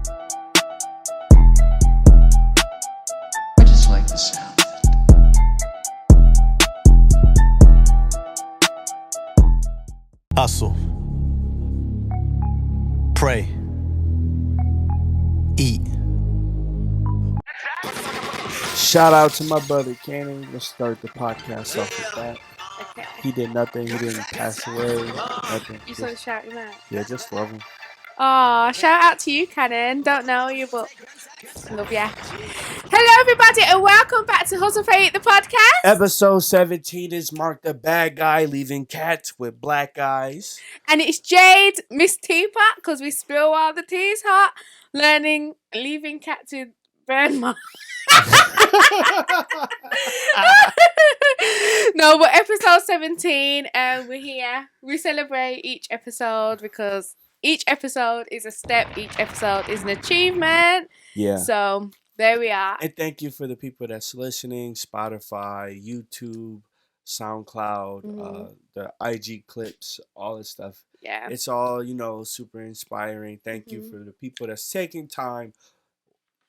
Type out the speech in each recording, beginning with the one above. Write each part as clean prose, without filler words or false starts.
I just like the sound of it. Hustle. Pray. Eat. Shout out to my brother Cannon. Let's start the podcast off with that. Okay. He did nothing. He didn't pass away. Nothing. You saw the shout him out. Yeah, just love him. Oh, shout out to you, Cannon. Don't know you, but love ya. Hello, everybody, and welcome back to Hustle Pray Eat the podcast. Episode 17 is Mark the Bad Guy leaving cats with black eyes. And it's Jade, Miss Teapot, because we spill while the tea's hot, leaving cats with burn marks. No, but episode 17, we're here. We celebrate each episode because each episode is a step, each episode is an achievement. Yeah. So there we are. And thank you for the people that's listening. Spotify, YouTube, SoundCloud, the IG clips, all this stuff. Yeah. It's all, super inspiring. Thank you for the people that's taking time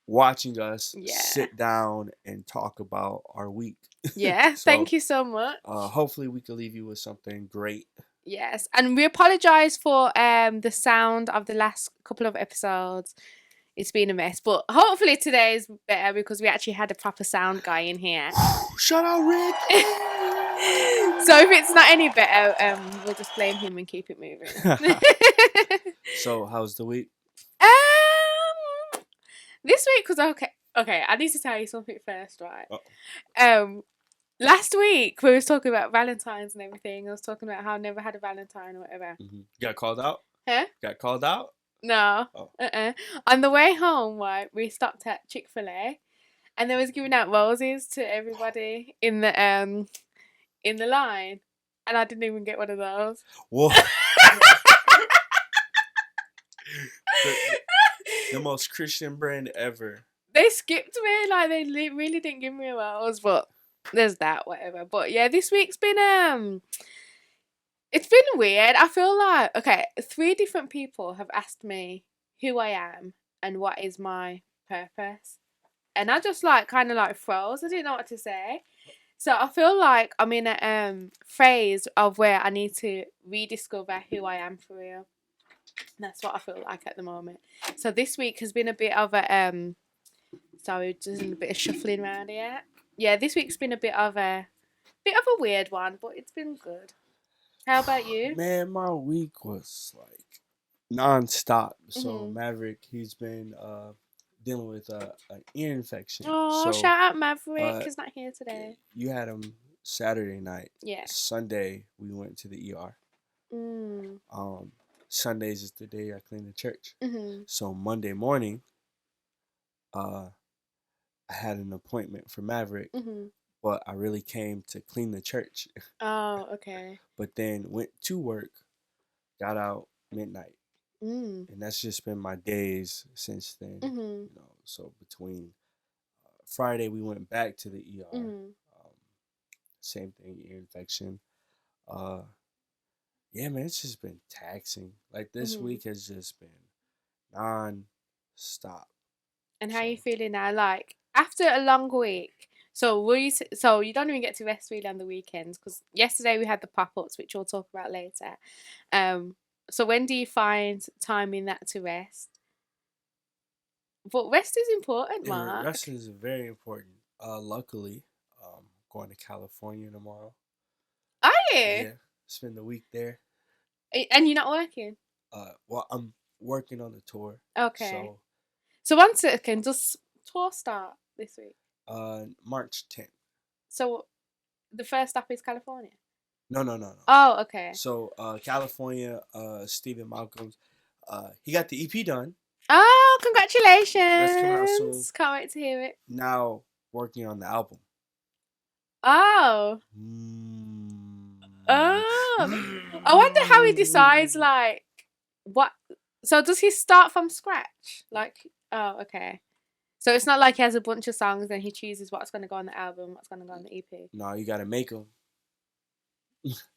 watching us sit down and talk about our week. Yeah, So, thank you so much. Hopefully we can leave you with something great. Yes, and we apologise for the sound of the last couple of episodes. It's been a mess, but hopefully today's better because we actually had a proper sound guy in here. Shout out Rick! So if it's not any better, we'll just blame him and keep it moving. So how's the week? This week was okay. Okay, I need to tell you something first, right? Uh-oh. Last week we was talking about Valentine's and everything. I was talking about how I never had a Valentine or whatever. Mm-hmm. Got called out? Huh? Got called out? No. Oh. On the way home, right, we stopped at Chick-fil-A, and they was giving out roses to everybody in the line, and I didn't even get one of those. Whoa. the most Christian brand ever. They skipped me, like they really didn't give me a rose, but there's that, whatever. But yeah, this week's been it's been weird. I feel like 3 different people have asked me who I am and what is my purpose, and I just kind of froze. I didn't know what to say. So I feel like I'm in a phase of where I need to rediscover who I am for real. That's what I feel like at the moment. So this week has been a bit of a sorry, just a bit of shuffling around here. Yeah, this week's been a bit of a weird one, but it's been good. How about you? Man, my week was non-stop. So Maverick, he's been dealing with an ear infection. Oh, so, shout out Maverick. He's not here today. You had him Saturday night. Yeah. Sunday we went to the ER. Sundays is the day I clean the church. So Monday morning, I had an appointment for Maverick, but I really came to clean the church. Oh, okay. But then went to work, got out midnight. And that's just been my days since then. So between Friday, we went back to the ER. Same thing, ear infection. Yeah, man, it's just been taxing. This week has just been non-stop. And how are you feeling now? After a long week, so you don't even get to rest really on the weekends because yesterday we had the pop-ups, which we'll talk about later. So when do you find time in that to rest? But rest is important, Mark. Yeah, rest is very important. Luckily, going to California tomorrow. Are you? Yeah, spend the week there. And you're not working? Well, I'm working on the tour. Okay. So 1 second, does tour start this week? March 10th. So the first stop is California? No. Oh, okay. So California, Stephen Malcolm's, he got the EP done. Oh, congratulations. That's coming out soon. Can't wait to hear it. Now working on the album. Oh. Oh. I wonder how he decides, what. So does he start from scratch? Oh, okay. So it's not like he has a bunch of songs and he chooses what's going to go on the album, what's going to go on the EP. No, you got to make them.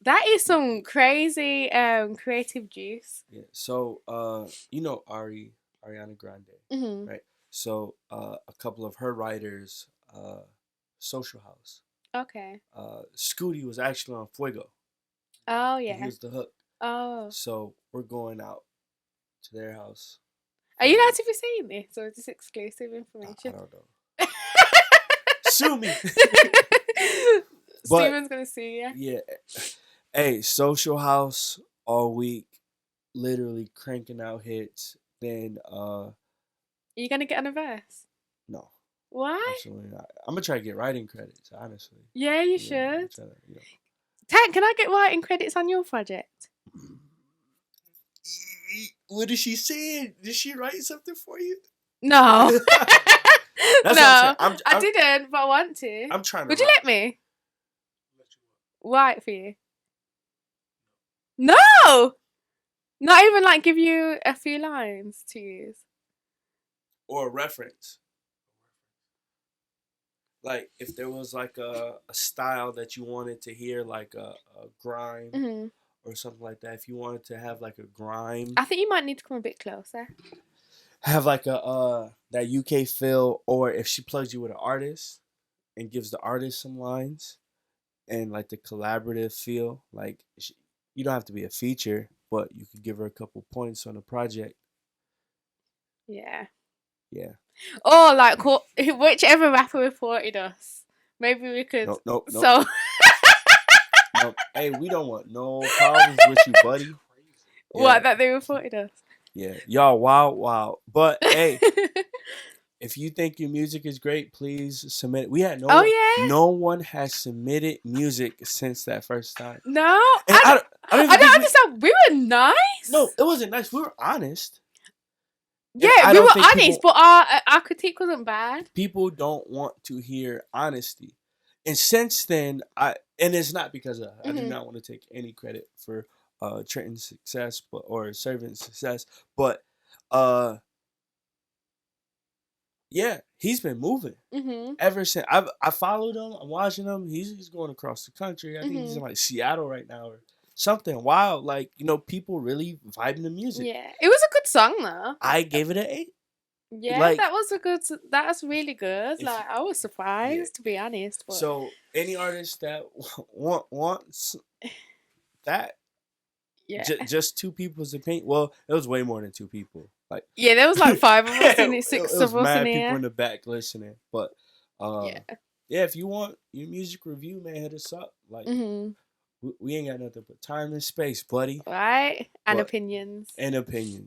That is some crazy creative juice. Yeah. So, Ari Ariana Grande, Mm-hmm. right? So a couple of her writers, Social House. Okay. Scooty was actually on Fuego. Oh And he yeah. was the hook. Oh. So we're going out to their house. Are you allowed to be saying this, or is this exclusive I information? don't know. Sue me. But Steven's gonna sue you. yeah, hey, Social House all week, literally cranking out hits. Then Are you gonna get on a verse? no, Why? absolutely not. I'm gonna try to get writing credits, honestly. Yeah, you I'm should. trying to, Tank, can I get writing credits on your project? What is she saying? Did she write something for you? No. That's No, what I'm saying. I didn't, but I want to. I'm trying to. Would you let me? Write for you? No! Not even like give you a few lines to use. Or a reference. Like if there was like a style that you wanted to hear, like a grime or something like that. If you wanted to have like a grime, I think you might need to come a bit closer. have like a that UK feel, or if she plugs you with an artist and gives the artist some lines and like the collaborative feel, like you don't have to be a feature, but you could give her a couple points on the project. Yeah. Yeah. Or like whichever rapper reported us. Maybe we could. Nope. So. Nope. Hey, we don't want no problems with you, buddy. Yeah. What, that they reported us? Yeah. Y'all, wow. But hey, if you think your music is great, please submit it. We had no one has submitted music since that first time. No, and I don't understand. We were nice. No, it wasn't nice. We were honest. Yeah, we were honest, but our critique wasn't bad. People don't want to hear honesty, and since then, and it's not because of I do not want to take any credit for Trenton's success, or Servant's success, but yeah, he's been moving ever since. I followed him. I'm watching him. He's going across the country. I think he's in like Seattle right now or something wild. Like, people really vibing the music. Yeah, it was a good song though. I gave it an 8. Yeah, like, that's really good. Like, I was surprised, to be honest. But... So any artist that wants that, yeah, just 2 people's opinion. Well, it was way more than 2 people. Like, yeah, there was like 5 of us in it, 6 of us in here. People in the back listening. But yeah, if you want your music review, man, hit us up. Like, we ain't got nothing but time and space, buddy. Right, and opinions.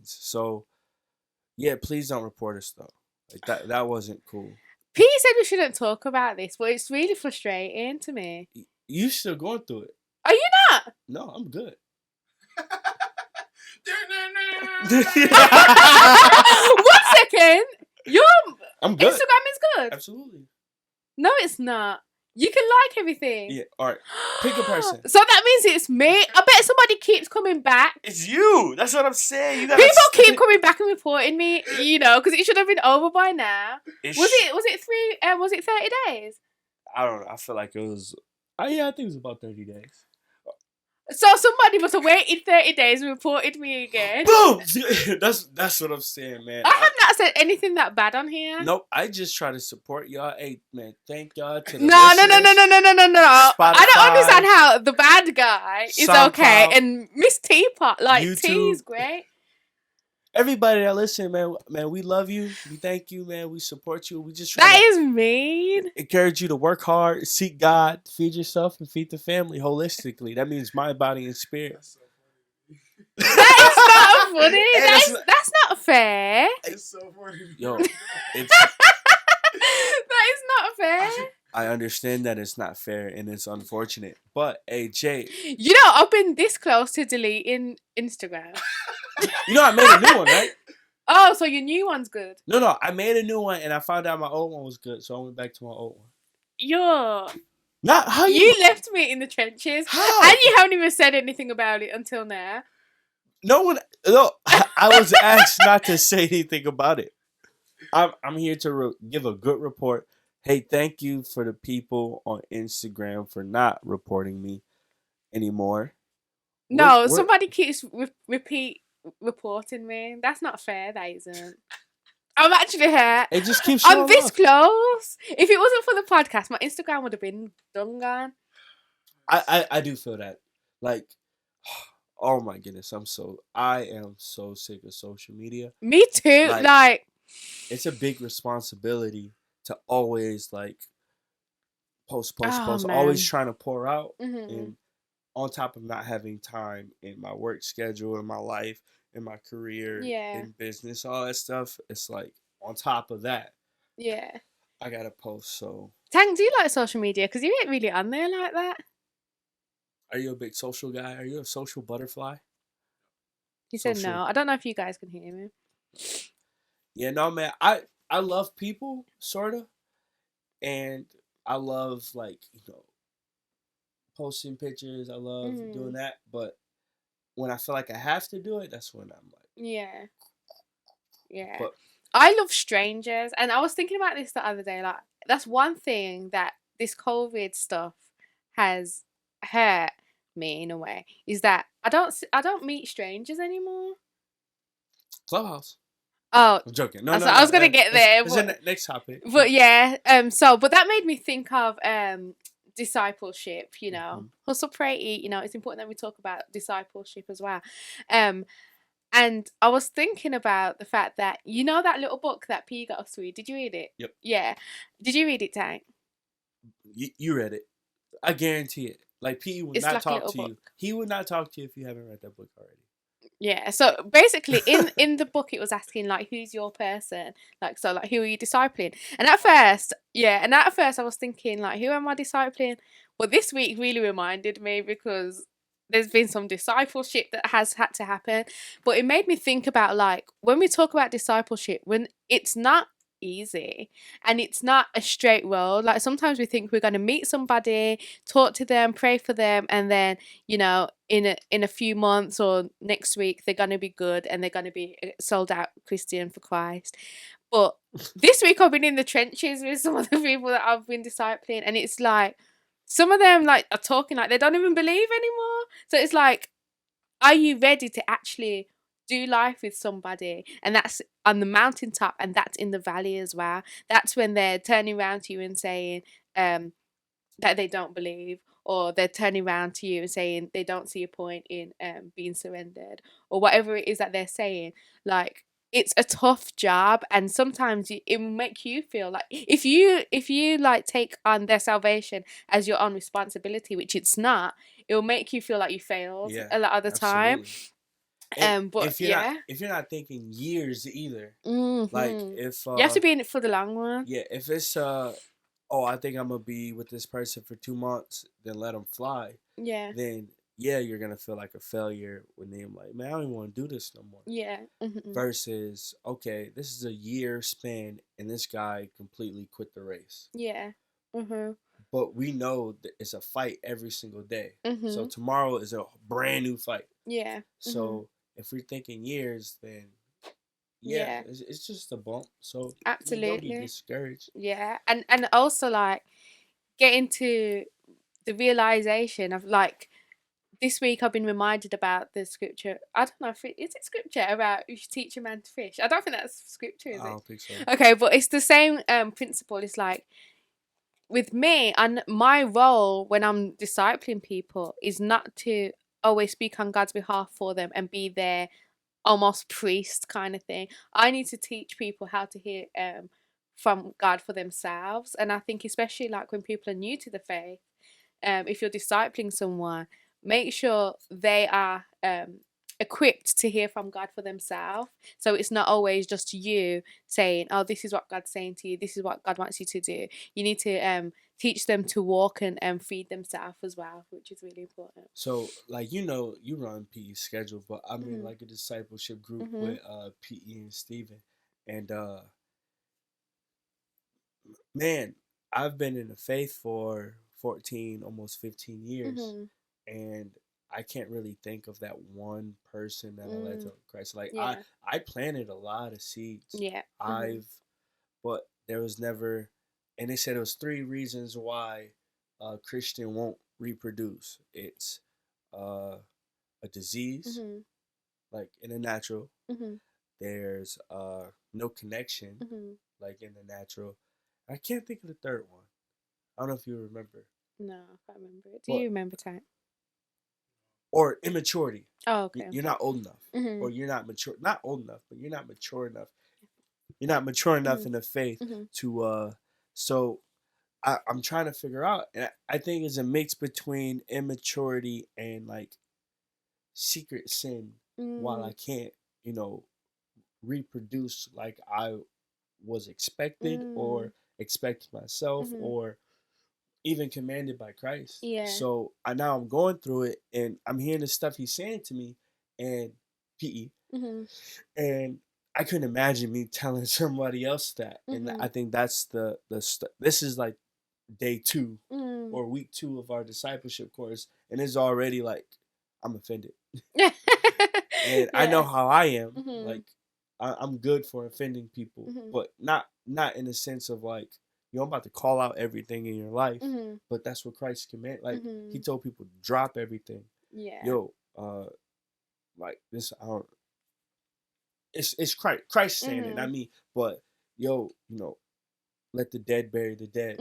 So yeah, please don't report us though. Like that wasn't cool. P said we shouldn't talk about this, but it's really frustrating to me. You still going through it? Are you not? No, I'm good. 1 second. I'm good. Instagram is good. Absolutely. No, it's not. You can like everything. Yeah. All right. Pick a person. So that means it's me. I bet somebody keeps coming back. It's you. That's what I'm saying. People keep coming back and reporting me. Because it should have been over by now. Was it 30 days? I don't know. I feel like it was. Yeah, I think it was about 30 days. So somebody must have waited 30 days and reported me again. Boom! That's what I'm saying, man. I have not said anything that bad on here. Nope. I just try to support y'all. Hey, man, thank y'all to the No. Spotify, I don't understand how the bad guy is okay and Miss Teapot, like, YouTube. tea is great. Everybody that listen, man, we love you. We thank you, man. We support you. We just try is mean. Encourage you to work hard, seek God, feed yourself, and feed the family holistically. That means mind, body, and spirit. That is not funny. Hey, that's not fair. It's so funny. Yo, that is not fair. I understand that it's not fair and it's unfortunate. But, hey, Jay. I've been this close to deleting Instagram. I made a new one, right? Oh, so your new one's good? No, I made a new one and I found out my old one was good, so I went back to my old one. Not how you left me in the trenches. How? And you haven't even said anything about it until now. No, I was asked not to say anything about it. I'm here to give a good report. Hey, thank you for the people on Instagram for not reporting me anymore. No, somebody keeps repeat reporting me. That's not fair. That isn't. I'm actually hurt. It just keeps I'm showing this up. close. If it wasn't for the podcast, my Instagram would have been done gone. I do feel that. Like, oh my goodness, I am so sick of social media. Me too. Like it's a big responsibility to always like post, always trying to pour out, and on top of not having time in my work schedule, in my life, in my career, in business, all that stuff. It's like on top of that, I gotta post. So, Tank, do you like social media? Because you ain't really on there like that. Are you a big social guy? Are you a social butterfly? He said no. I don't know if you guys can hear me. Yeah, no, man. I love people, sorta, and I love posting pictures. I love doing that, but when I feel like I have to do it, that's when I'm like, yeah. But I love strangers, and I was thinking about this the other day. Like, that's one thing that this COVID stuff has hurt me in a way, is that I don't meet strangers anymore. Clubhouse. Oh, I'm joking. No, I was gonna get there. It's the next topic. But yeah, but that made me think of discipleship. You know, hustle, pray, eat. You know, it's important that we talk about discipleship as well. And I was thinking about the fact that, you know, that little book that P got us to read. Did you read it? Yep. Yeah. Did you read it, Tank? You read it. I guarantee it. Like, P would not talk to you. He would not talk to you if you haven't read that book already. Yeah. So basically, in the book, it was asking like, who's your person? Like, so like, who are you discipling? And at first, I was thinking like, who am I discipling? Well, this week really reminded me, because there's been some discipleship that has had to happen. But it made me think about, like, when we talk about discipleship, when it's not easy and it's not a straight road. Like, sometimes we think we're going to meet somebody, talk to them, pray for them, and then, you know, in a few months or next week, they're going to be good and they're going to be sold out Christian for Christ. But this week I've been in the trenches with some of the people that I've been discipling, and it's like, some of them like are talking like they don't even believe anymore. So it's like, are you ready to actually do life with somebody? And that's on the mountaintop, and that's in the valley as well. That's when they're turning around to you and saying that they don't believe, or they're turning around to you and saying they don't see a point in being surrendered, or whatever it is that they're saying. Like, it's a tough job, and sometimes it will make you feel like, if you like take on their salvation as your own responsibility, which it's not, it will make you feel like you failed a lot of the time. But if you're not thinking years either, like, if you have to be in it for the long run. Yeah, if it's I think I'm gonna be with this person for 2 months, then let them fly. Yeah. Then you're gonna feel like a failure when they're like, man, I don't even want to do this no more. Yeah. Versus, okay, this is a year span, and this guy completely quit the race. Yeah. But we know that it's a fight every single day. So tomorrow is a brand new fight. Yeah. So if we're thinking years, then it's just a bump. So absolutely, don't be discouraged. Yeah, and also, like, getting to the realization of, like, this week I've been reminded about the scripture. I don't know if is it scripture about you should teach a man to fish. I don't think that's scripture, is it? I don't think so. Okay, but it's the same principle. It's like, with me, and my role when I'm discipling people is not to always speak on God's behalf for them and be their almost priest kind of thing. I need to teach people how to hear from God for themselves. And I think, especially like when people are new to the faith, if you're discipling someone, make sure they are equipped to hear from God for themselves. So it's not always just you saying, oh, this is what God's saying to you, this is what God wants you to do. You need to teach them to walk and feed themselves as well, which is really important. So, like, you run PE's schedule, but I'm in like a discipleship group with PE and Steven. And man, I've been in the faith for 14, almost 15 years. And I can't really think of that one person that I led to Christ. Like, I planted a lot of seeds. Yeah. But there was never, and they said it was 3 reasons why a Christian won't reproduce. It's a disease, like in the natural. Mm-hmm. There's no connection, Mm-hmm. like in the natural. I can't think of the third one. I don't know if you remember. No, I can't remember it. Do But, you remember time? or immaturity. Oh, okay. You're not old enough, Mm-hmm. or you're not mature. Not old enough, but you're not mature enough. You're not mature enough in the faith Mm-hmm. to. So I'm trying to figure out, and I think it's a mix between immaturity and like secret sin. While I can't, you know, reproduce like I was expected or expect myself or even commanded by Christ. Yeah. So now I'm going through it and I'm hearing the stuff he's saying to me and PE. And I couldn't imagine me telling somebody else that. And I think that's this is like day 2 or week 2 of our discipleship course. And it's already like, I'm offended. And I know how I am. Like, I'm good for offending people, but not in the sense of like, I'm about to call out everything in your life, but that's what Christ commanded. Like, he told people to drop everything. Yeah. Yo, like this, I don't. It's Christ saying it, not me. But yo, let the dead bury the dead.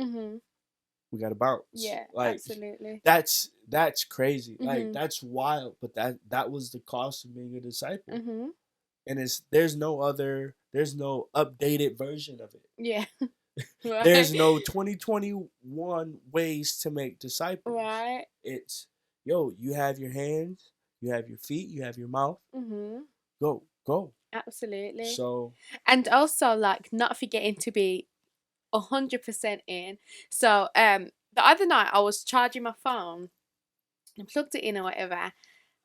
We gotta bounce. Yeah, like, absolutely. That's crazy. Like, that's wild. But that was the cost of being a disciple. And there's no updated version of it. Yeah. Right. There's no 2021 ways to make disciples. Right. It's, you have your hands, you have your feet, you have your mouth. Go. Absolutely. So, and also like not forgetting to be 100% in. So the other night I was charging my phone and plugged it in or whatever,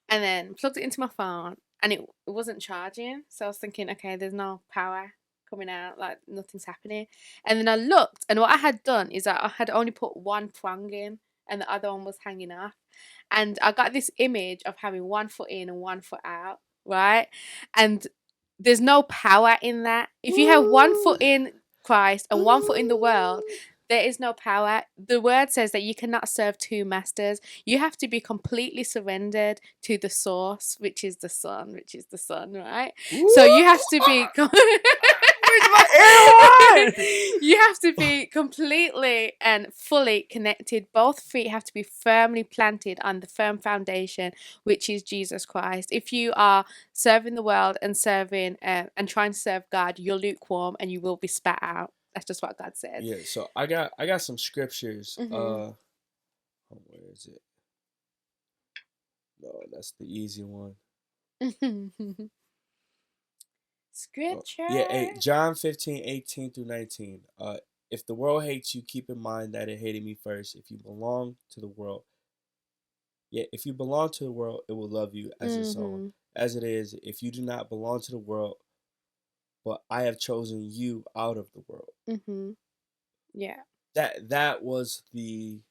and then plugged it into my phone and it wasn't charging. So I was thinking, okay, there's no power coming out, like nothing's happening. And then I looked, and what I had done is I had only put one prong in and the other one was hanging off. And I got this image of having one foot in and one foot out, right? And there's no power in that. If you have one foot in Christ and one foot in the world, there is no power. The word says that you cannot serve two masters. You have to be completely surrendered to the source, which is the sun, right? So you have to be you have to be completely and fully connected. Both feet have to be firmly planted on the firm foundation, which is Jesus Christ. If you are serving the world and serving and trying to serve God, you're lukewarm and you will be spat out. That's just what God said. yeah. So I got some scriptures. Where is it? No, that's the easy one. Scripture. John 15:18-19. If the world hates you, keep in mind that it hated me first. If you belong to the world, if you belong to the world, it will love you as its own. As it is, if you do not belong to the world, but I have chosen you out of the world. Yeah. That was the.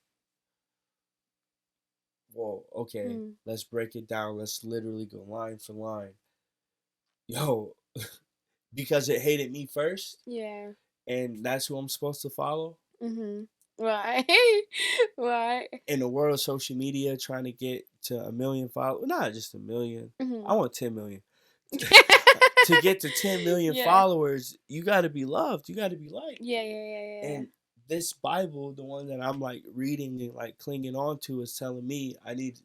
Whoa. Okay. Let's break it down. Let's literally go line for line. Yo, because it hated me first. Yeah. And that's who I'm supposed to follow. Right. Right. In the world of social media, trying to get to 1 million followers, not just 1 million. I want 10 million. To get to 10 million followers, you got to be loved. You got to be liked. Yeah. And this Bible, the one that I'm like reading and like clinging on to, is telling me I need,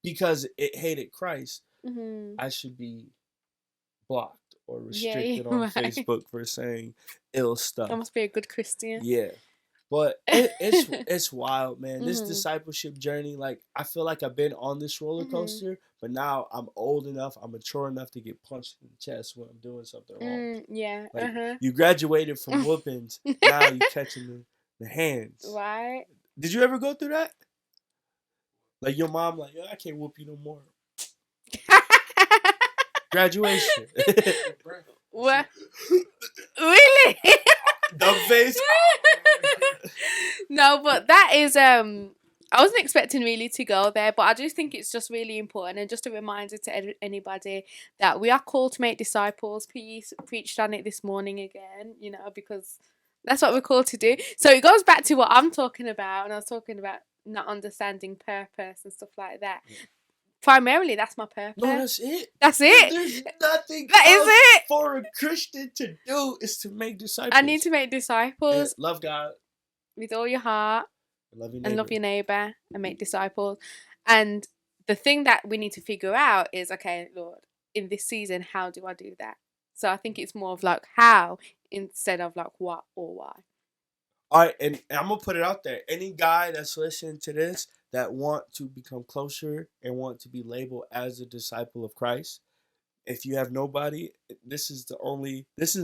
because it hated Christ, I should be blocked or restricted on Facebook for saying ill stuff. I must be a good Christian. Yeah. But it's wild, man. This discipleship journey, like, I feel like I've been on this roller coaster, but now I'm old enough, I'm mature enough to get punched in the chest when I'm doing something wrong. Yeah. Like, you graduated from whoopings, now you catching the hands. Right. Did you ever go through that? Like, your mom, like, I can't whoop you no more. Graduation. What? Really? Dumb face. No, but that is I wasn't expecting really to go there, but I do think it's just really important and just a reminder to anybody that we are called to make disciples. PE preached on it this morning again, because that's what we're called to do. So it goes back to what I'm talking about, and I was talking about not understanding purpose and stuff like that. primarily that's my purpose. No, that's it. That's it. There's nothing That else is it. for a Christian to do is to make disciples. I need to make disciples. And love God with all your heart. And love your neighbor And make disciples. And the thing that we need to figure out is, okay, Lord, in this season, how do I do that? So I think it's more of like how instead of like what or why. All right, and I'm going to put it out there. Any guy that's listening to this that want to become closer and want to be labeled as a disciple of Christ, if you have nobody, this is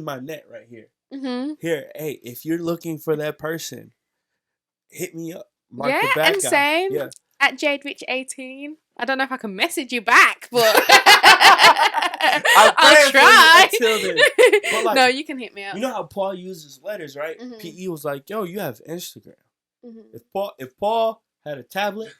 my net right here. Mm-hmm. Here, hey, if you're looking for that person, hit me up. Mark yeah, the back and guy. same Yeah. at JadeRich18. I don't know if I can message you back, but I'll try. Until then. But like, no, you can hit me up. You know how Paul uses letters, right? Mm-hmm. PE was like, "Yo, you have Instagram." Mm-hmm. If Paul had a tablet,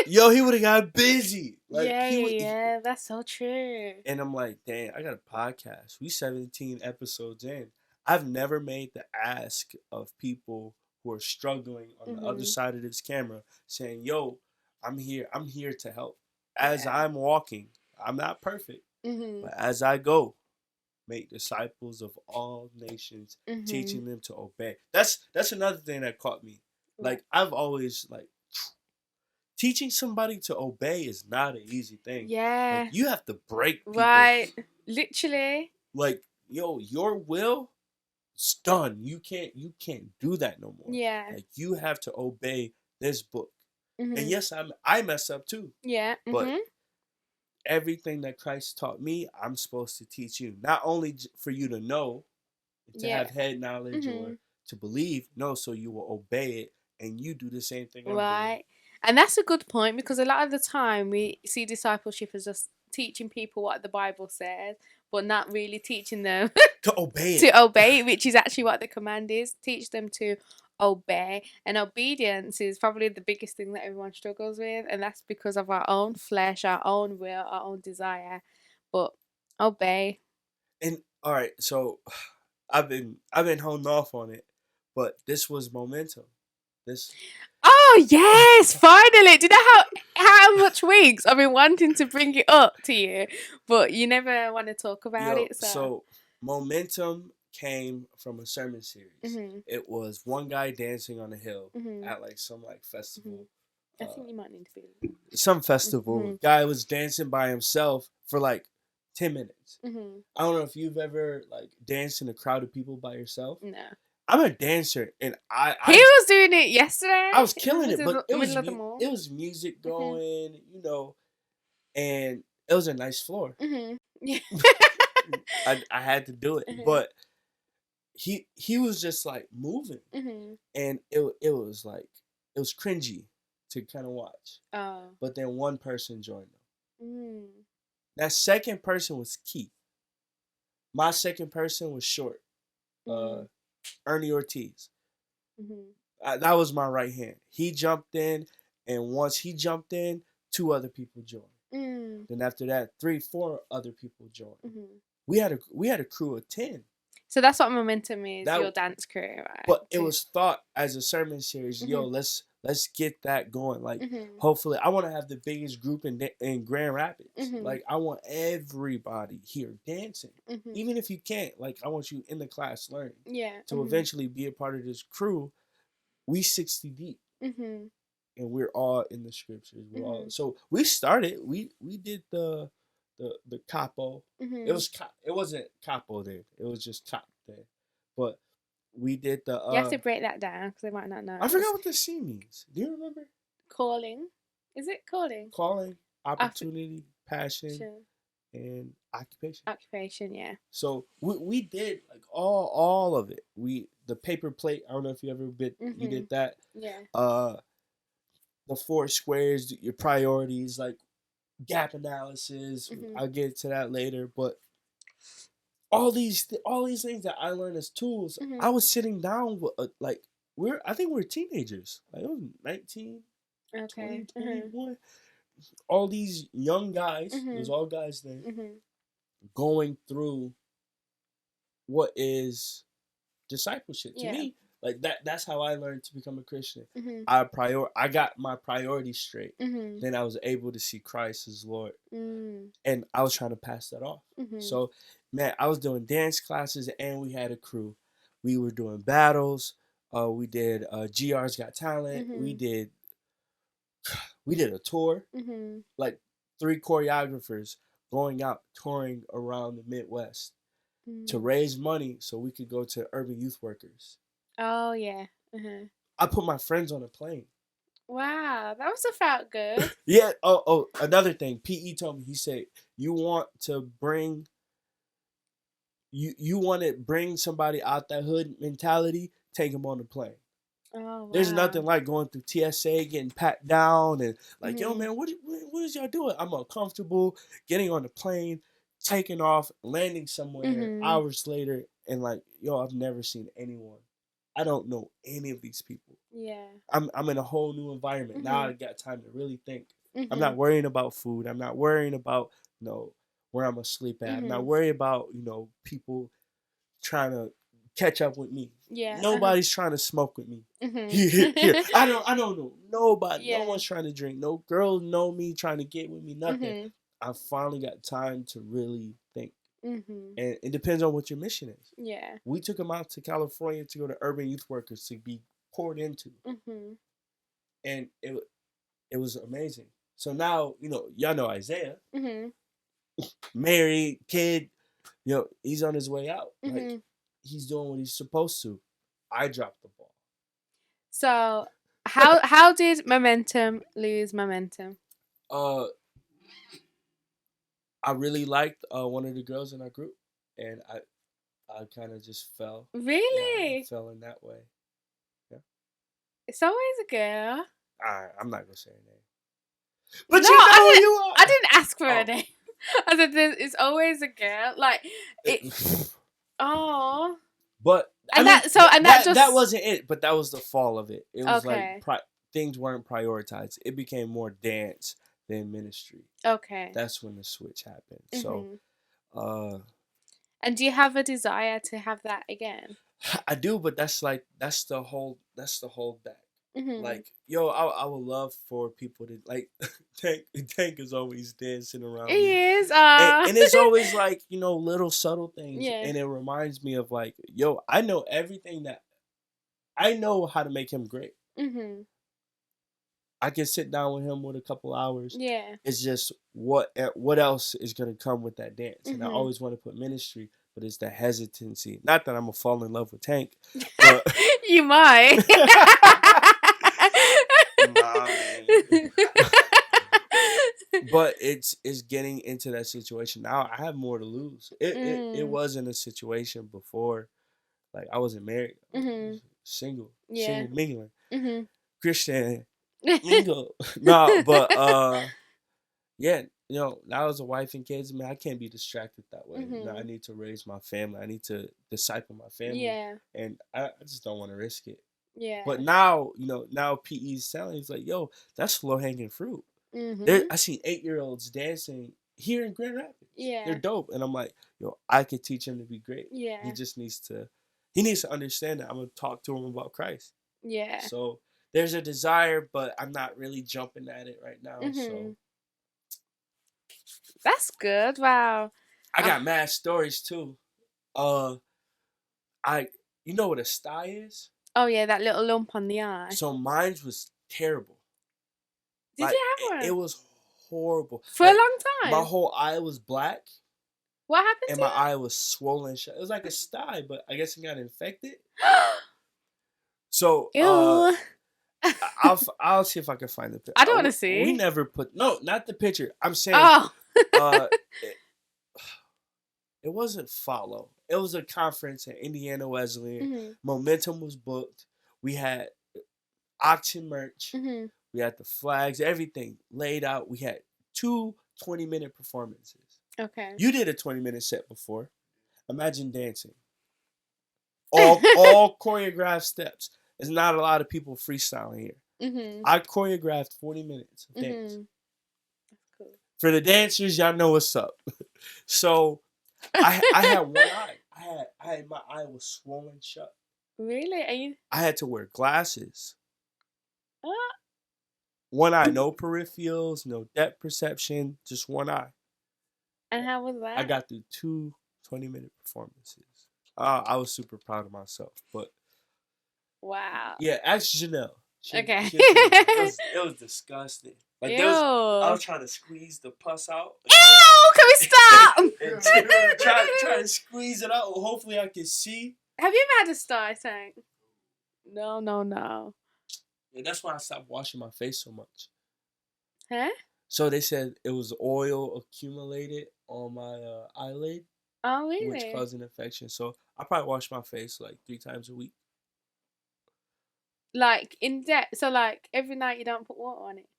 yo, he would have got busy. Like, yeah, that's so true. And I'm like, dang, I got a podcast. We 17 episodes in. I've never made the ask of people who are struggling on the other side of this camera, saying, "Yo, I'm here. I'm here to help." As I'm walking, I'm not perfect, but as I go, make disciples of all nations, teaching them to obey. That's another thing that caught me. Like, I've always teaching somebody to obey is not an easy thing. Yeah. Like, you have to break people. Right. Literally. Like, yo, your will is done. You can't do that no more. Yeah. Like, you have to obey this book. And yes, I mess up too. Yeah. But everything that Christ taught me, I'm supposed to teach you. Not only for you to know, to have head knowledge or to believe, no, so you will obey it and you do the same thing. Right. And that's a good point, because a lot of the time we see discipleship as just teaching people what the Bible says, but not really teaching them to obey it. To obey it, which is actually what the command is. Teach them to obey. And obedience is probably the biggest thing that everyone struggles with, and that's because of our own flesh, our own will, our own desire. But obey. And all right, so I've been holding off on it, but this was momentum. Oh yes, finally! Do you know how much weeks I've been wanting to bring it up to you, but you never want to talk about it. So momentum came from a sermon series. It was one guy dancing on a hill at like some festival. I think you might need to be some festival. Guy was dancing by himself for like 10 minutes. I don't know if you've ever danced in a crowd of people by yourself. No. I'm a dancer, and he was doing it yesterday. I was killing it, but it was music going, and it was a nice floor. Yeah. I had to do it, but he was just moving, and it was cringy to kind of watch. But then one person joined them. That second person was Keith. My second person was short. Ernie Ortiz. That was my right hand. He jumped in, and once he jumped in, 2 other people joined. Then after that, 3-4 other people joined. We had a crew of 10. So that's what momentum is. Your dance crew, right? But it was thought as a sermon series. Yo, let's get that going. Hopefully, I want to have the biggest group in Grand Rapids. I want everybody here dancing, even if you can't. I want you in the class learning. Yeah. To eventually be a part of this crew. We 60 deep, and we're all in the scriptures. We're all, so we started. We did the capo. It wasn't capo then. It was just cap then. But we did the. You have to break that down because they might not know. I forgot what the C means. Do you remember? Calling. Is it calling? Calling, opportunity, passion, and occupation. Occupation, yeah. So we did all of it. The paper plate. I don't know if you ever you did that. Yeah. The 4 squares, your priorities, gap analysis. I'll get to that later, but all these things that I learned as tools, I was sitting down with I think we're teenagers. It was 19, 20, 21. All these young guys, it was all guys then, going through what is discipleship. To me, Like that's how I learned to become a Christian. Mm-hmm. I got my priorities straight. Mm-hmm. Then I was able to see Christ as Lord. Mm. And I was trying to pass that off. Mm-hmm. So, man, I was doing dance classes and we had a crew. We were doing battles. We did GR's Got Talent. Mm-hmm. We did a tour. Mm-hmm. Like 3 choreographers going out touring around the Midwest to raise money so we could go to urban youth workers. Oh yeah. I put my friends on a plane. Wow, that must have felt good. Yeah. Oh, another thing. PE told me, he said, you want to bring somebody out that hood mentality, take them on the plane. Oh, wow. There's nothing like going through TSA, getting pat down, and like, yo, man, what is y'all doing? I'm uncomfortable getting on the plane, taking off, landing somewhere hours later, and like, yo, I've never seen anyone. I don't know any of these people. Yeah. I'm in a whole new environment. Now I got time to really think. I'm not worrying about food. I'm not worrying about, where I'm gonna sleep at. I'm not worried about, people trying to catch up with me. Yeah. Nobody's trying to smoke with me. Here. I don't know nobody. Yeah. No one's trying to drink. No girls know me trying to get with me. Nothing. I finally got time to really think. And it depends on what your mission is. Yeah. We took them out to California to go to urban youth workers to be poured into. And it was amazing. So now, y'all know Isaiah. Married, kid, he's on his way out. Like, he's doing what he's supposed to. I dropped the ball. So, how did momentum lose momentum? I really liked one of the girls in our group, and I kind of just fell. Really? Yeah, I fell in that way. Yeah. It's always a girl. I'm not gonna say her name. But no, you know who you are. I didn't ask for her name. I said it's always a girl. Like it. Oh. But that wasn't it. But that was the fall of it. It was like things weren't prioritized. It became more dance than ministry. Okay. That's when the switch happened. So, and do you have a desire to have that again? I do, but that's the whole back. Like, yo, I would love for people to like Tank is always dancing around. He is, and it's always like, little subtle things. Yeah. And it reminds me of like, yo, I know everything that I know how to make him great. I can sit down with him with a couple hours. Yeah. It's just what else is gonna come with that dance. And I always want to put ministry, but it's the hesitancy. Not that I'm gonna fall in love with Tank. But you might. But it's getting into that situation now. I have more to lose. It wasn't a situation before, like I wasn't married, I was single mingling, Christian mingle. No, but yeah, now as a wife and kids, man, I can't be distracted that way. I need to raise my family. I need to disciple my family. Yeah, and I just don't want to risk it. Yeah. But now, now PE's telling, he's like, yo, that's low hanging fruit. I seen 8-year-olds dancing here in Grand Rapids. Yeah. They're dope. And I'm like, yo, I could teach him to be great. Yeah. He just needs to understand that I'm going to talk to him about Christ. Yeah. So there's a desire, but I'm not really jumping at it right now. So that's good. Wow. I got mad stories too. You know what a sty is? Oh yeah, that little lump on the eye. So mine was terrible. Did you have one? It was horrible. For a long time? My whole eye was black. What happened and my eye was swollen shut. It was like a sty, but I guess it got infected. So I'll see if I can find the picture. I don't want to see. We never put not the picture. I'm saying it wasn't follow. It was a conference at Indiana Wesleyan. Momentum was booked. We had auction merch. We had the flags, everything laid out. We had 2 20-minute performances. Okay. You did a 20-minute set before. Imagine dancing. All choreographed steps. There's not a lot of people freestyling here. I choreographed 40 minutes of dance. That's cool. For the dancers, y'all know what's up. So I had one eye. My eye was swollen shut. Really? Are you? I had to wear glasses. Uh, One eye, no peripherals, no depth perception, just one eye. and how was that? I got through 2 20-minute performances. I was super proud of myself. But Wow. yeah, ask Janelle. Okay. It was disgusting. Like Ew. I was trying to squeeze the pus out. Ew! Can we stop? And try to squeeze it out. Hopefully I can see. Have you ever had a star tank? No. Yeah, that's why I stopped washing my face so much. Huh? So they said it was oil accumulated on my eyelid, Oh, really? which caused an infection. So I probably wash my face like 3 times a week. Like in depth. So like every night you don't put water on it.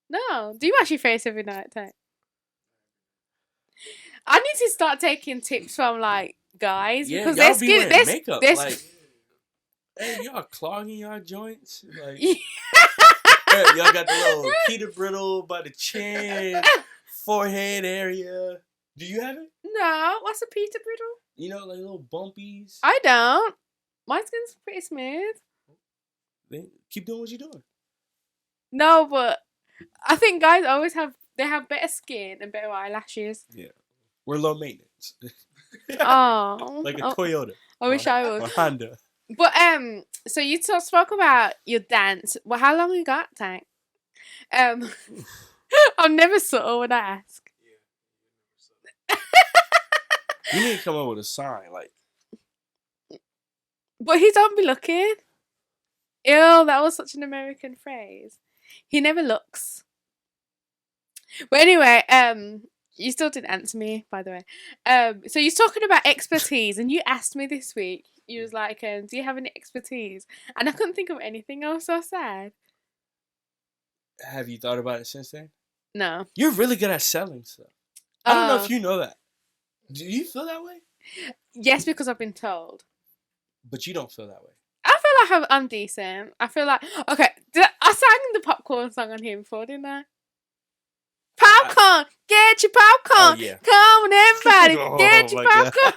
No. Do you wash your face every night, Tank? I need to start taking tips from like guys because y'all their be skin. wearing makeup. Their, Like, hey, y'all clogging y'all joints. Like, yeah. y'all got the little Peter Brittle by the chin, forehead area. Do you have it? No. What's a Peter Brittle? You know, like little bumpies. I don't. My skin's pretty smooth. Then keep doing what you're doing. No, but I think guys always have better skin and better eyelashes. Yeah, we're low maintenance. Oh, Like a Toyota. I wish I Or was. Honda. But so you spoke about your dance. Well, how long you got, Tank? I'm never subtle when I ask. You need to come up with a sign, like. But he don't be looking. Ew, that was such an American phrase. He never looks. But anyway, you still didn't answer me, by the way. So you're talking about expertise, and you asked me this week. You was like, do you have any expertise? And I couldn't think of anything. I was so sad. Have you thought about it since then? No. You're really good at selling stuff. I don't know if you know that. Do you feel that way? Yes, because I've been told. But you don't feel that way. I feel like I'm decent. I feel like, okay, I sang the popcorn song on here before, didn't I? Popcorn! Get your popcorn! Oh, yeah. Come on, everybody! Get your my God. popcorn!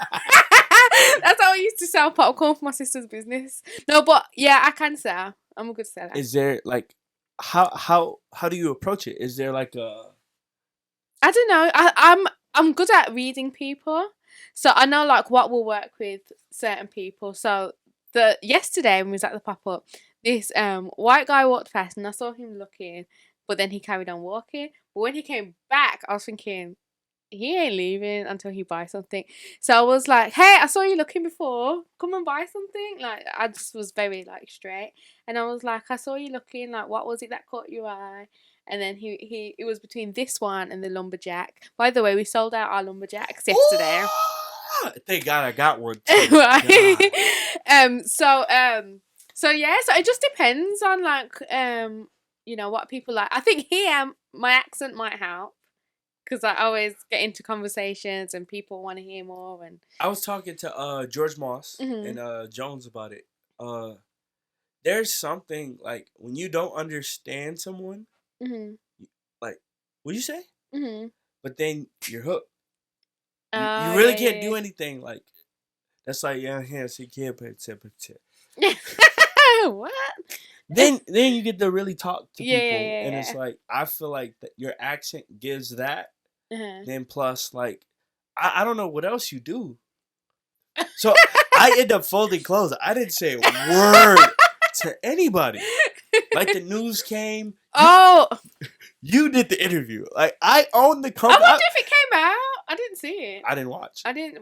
That's how I used to sell popcorn for my sister's business. No, but yeah, I can sell. I'm a good seller. Is there like how do you approach it? Is there like a I don't know. I'm good at reading people. So I know like what will work with certain people. So yesterday when we was at the pop-up, this white guy walked past and I saw him looking, but then he carried on walking. But when he came back, I was thinking, he ain't leaving until he buys something. So I was like, hey, I saw you looking before. Come and buy something. Like, I just was very, like, straight. And I was like, I saw you looking. Like, what was it that caught your eye? And then it was between this one and the lumberjack. By the way, we sold out our lumberjacks yesterday. Thank God I got one. Right. So yeah, so it just depends on like you know what people like. I think here my accent might help because I always get into conversations and people want to hear more. And I was talking to George Moss and Jones about it. There's something like when you don't understand someone, like what'd you say? But then you're hooked. You really can't do anything like that's like so you can't put it. What? Then you get to really talk to people, and yeah. it's like I feel like that your accent gives that. Then plus like I don't know what else you do. So I end up folding clothes. I didn't say a word to anybody. Like the news came. You did the interview. Like I own the company. I wonder if it came out. I didn't see it. I didn't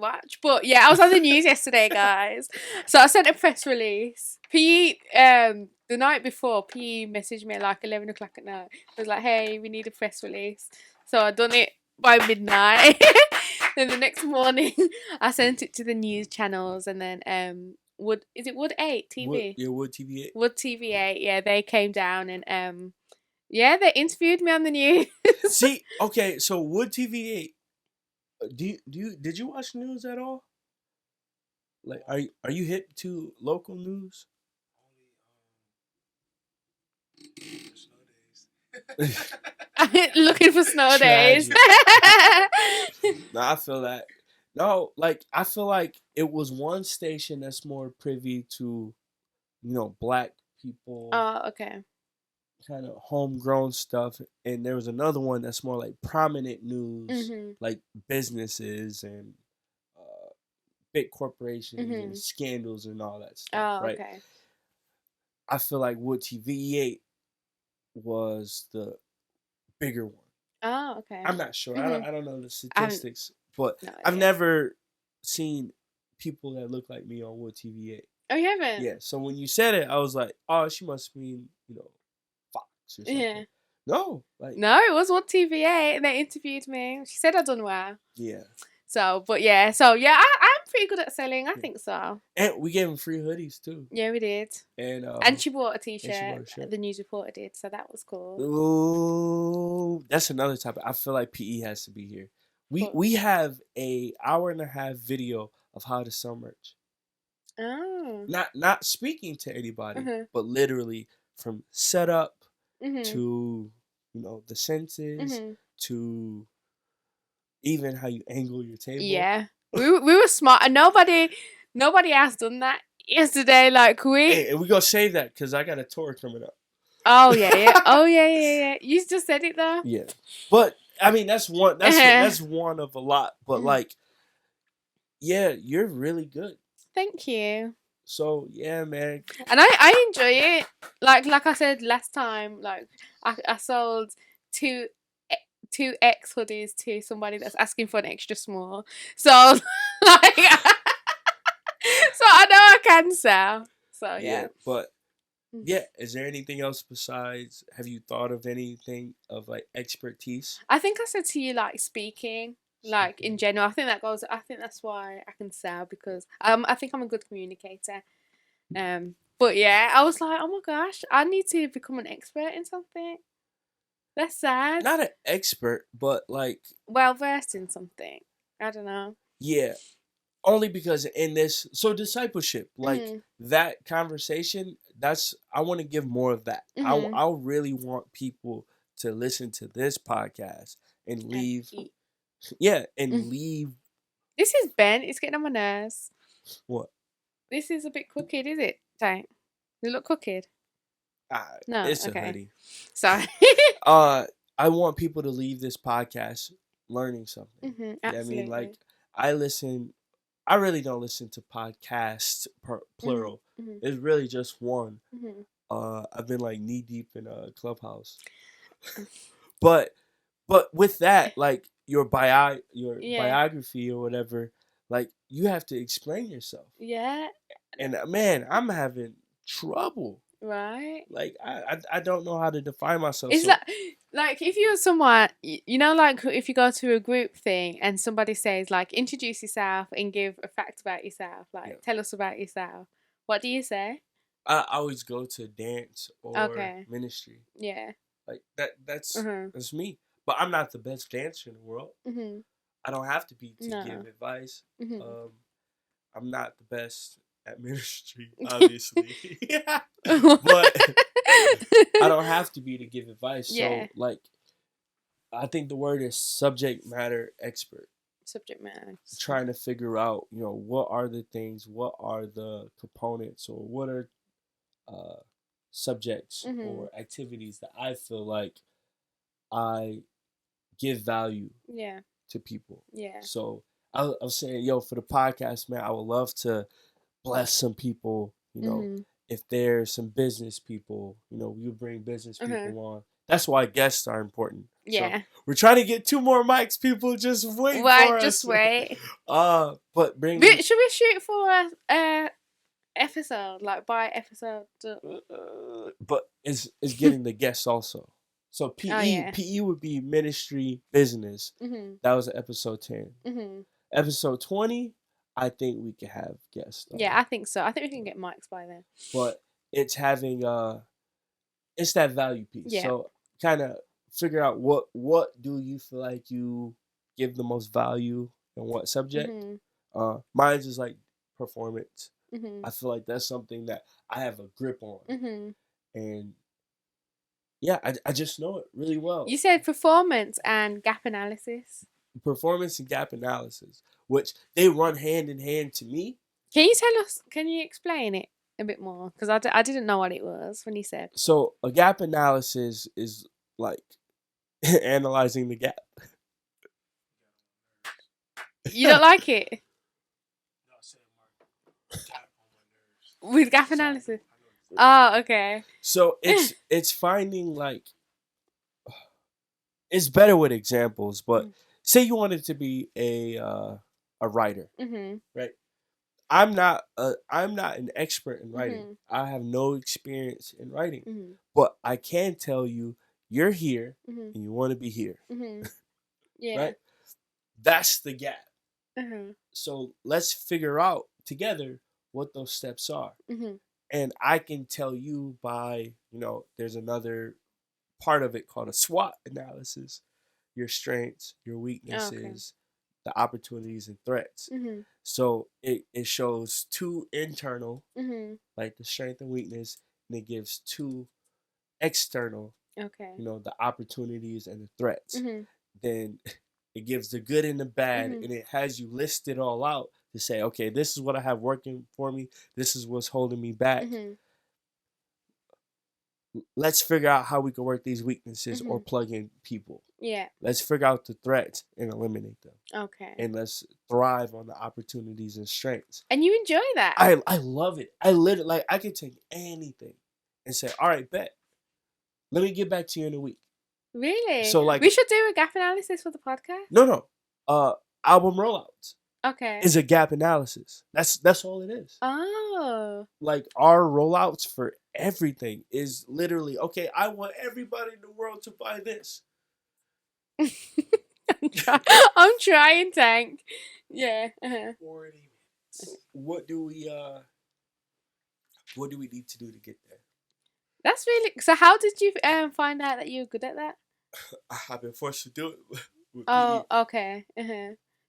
watch. But yeah, I was on the news yesterday, guys. So I sent a press release. The night before, PE messaged me at like 11 o'clock at night. It was like, hey, we need a press release. So I done it by midnight. Then the next morning, I sent it to the news channels, and then Wood 8 TV? Wood TV 8. Wood TV 8. Yeah, they came down and yeah, they interviewed me on the news. See, okay, so Wood TV 8. Did you watch news at all? Like, are you hip to local news? Looking for snow days. Nah, I feel that. No, like I feel like it was one station that's more privy to, black people, Oh, okay. kind of homegrown stuff, and there was another one that's more like prominent news, Mhm. like businesses and big corporations and Mhm. scandals and all that stuff, Oh, right? okay. I feel like Wood TV8 was the bigger one. Oh, okay. I'm not sure. Mhm. I don't know the I haven't. statistics, but No I've idea. never seen people that look like me on Wood TV8. Oh, you haven't? Yeah. So when you said it, I was like, oh, she must mean, Fox or something. Yeah. No, like, No, it was on TVA and they interviewed me. She said I done well. yeah. So, but yeah, I'm pretty good at selling. I think so. And we gave them free hoodies too. Yeah, we did. And she bought a and she t-shirt. bought a shirt. The news reporter did, so that was cool. Ooh, that's another topic. I feel like PE has to be here. We have a hour and a half video of how to sell merch. Oh. Not speaking to anybody, Mhm. but literally from setup Mhm. to the senses Mhm. to even how you angle your table. Yeah, we were smart, and nobody else done that yesterday. Like we. Hey, and we gonna save that because I got a tour coming up. Oh yeah. Oh yeah. You just said it though. Yeah, but I mean that's one. That's one of a lot. But like, yeah, you're really good. Thank you. So yeah, man. And I enjoy it. Like I said last time, like I sold two X hoodies to somebody that's asking for an extra small. So like, so I know I can sell. So yeah. But yeah, is there anything else besides? Have you thought of anything of like expertise? I think I said to you like speaking. Like in general, I think that's why I can sell, because I think I'm a good communicator. But yeah, I was like, oh my gosh, I need to become an expert in something. That's sad. Not an expert, but like Well versed in something. I don't know. yeah, only because in this discipleship, like that conversation, I want to give more of that. I really want people to listen to this podcast and leave. And leave. This is Ben. It's getting on my nerves. What? This is a bit crooked, is it? Tank? You look crooked. No, it's a hoodie. Sorry. I want people to leave this podcast learning something. Absolutely. I mean, like I really don't listen to podcasts plural. It's really just one. I've been like knee deep in a Clubhouse. but with that, like your biography or whatever, like you have to explain yourself. Yeah. And man, I'm having trouble. Right. Like I don't know how to define myself. It's like if you're someone, like if you go to a group thing and somebody says like introduce yourself and give a fact about yourself, like tell us about yourself. What do you say? I always go to dance or ministry. Yeah. Like that's me. But I'm not the best dancer in the world. I don't have to be to give advice. I'm not the best at ministry, obviously. But I don't have to be to give advice. So like I think the word is subject matter expert. Subject matter. Trying to figure out, what are the things, what are the components, or what are subjects or activities that I feel like I give value to people. Yeah. So I was saying, for the podcast, man, I would love to bless some people, if there's some business people, we bring business people on. That's why guests are important. Yeah. So we're trying to get 2 more mics, people. Just wait for us. Just wait. But should we shoot for a episode, like by episode? But it's getting the guests also. So PE would be ministry business. That was episode 10. Episode 20, I think we could have guests. Yeah, I think so. I think we can get mics by then. But it's having it's that value piece. Yeah. So kind of figure out what do you feel like you give the most value and what subject. Mine's is like performance. I feel like that's something that I have a grip on. And yeah, I just know it really well. You said performance and gap analysis. performance and gap analysis, which they run hand in hand to me. Can you tell us? Can you explain it a bit more? Because I didn't know what it was when you said. So a gap analysis is like analyzing the gap. You don't like it? With gap analysis. Oh, okay. So it's finding like it's better with examples, but say you wanted to be a writer, right? I'm not an expert in writing. I have no experience in writing, but I can tell you you're here and you want to be here. Yeah. Right? That's the gap. So let's figure out together what those steps are. And I can tell you by, there's another part of it called a SWOT analysis. Your strengths, your weaknesses, the opportunities and threats. So it shows two internal, like the strength and weakness, and it gives two external, the opportunities and the threats. Then it gives the good and the bad, and it has you list it all out to say, okay, this is what I have working for me. This is what's holding me back. Let's figure out how we can work these weaknesses or plug in people. Yeah. Let's figure out the threats and eliminate them. Okay. And let's thrive on the opportunities and strengths. And you enjoy that? I love it. I literally, I can take anything and say, all right, bet. Let me get back to you in a week. Really? So we should do a gap analysis for the podcast? No. Album rollouts. Okay. Is a gap analysis. That's all it is. Oh. Like our rollouts for everything is literally, okay, I want everybody in the world to buy this. I'm trying, Tank. Yeah. 40 minutes. What do we need to do to get there? That's really, so how did you find out that you were good at that? I've been forced to do it with PE. Okay.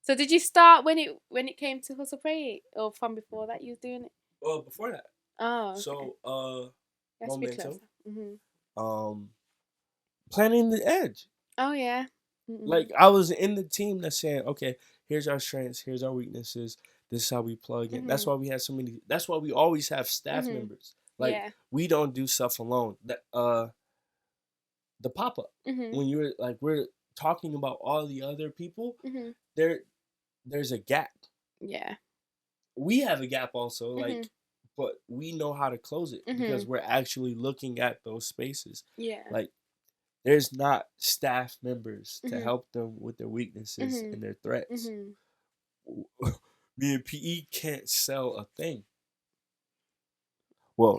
So did you start when it came to Hustle Pray, or from before that you was doing it? Well, before that. Oh. Okay. So momentum. Planning the edge. Oh yeah. Like I was in the team that's saying, okay, here's our strengths, here's our weaknesses. This is how we plug in. That's why we have so many. That's why we always have staff members. Like we don't do stuff alone. The pop up when you're like we're talking about all the other people, there's a gap. Yeah. We have a gap also, like, but we know how to close it because we're actually looking at those spaces. Yeah. Like, there's not staff members to help them with their weaknesses and their threats. Me and PE can't sell a thing. Well,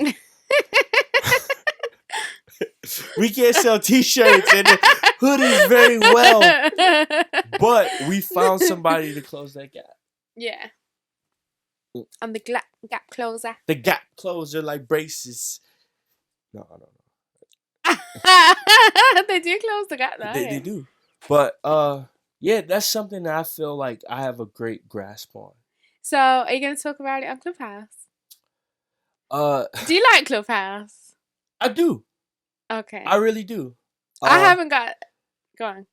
we can't sell t-shirts and hoodies very well, but we found somebody to close that gap. Yeah. I'm the gap closer. The gap closer, like braces. No. They do close the gap though. They do. But yeah, that's something that I feel like I have a great grasp on. So are you going to talk about it on Clubhouse? Do you like Clubhouse? I do. Okay. I really do. I haven't got... Go on.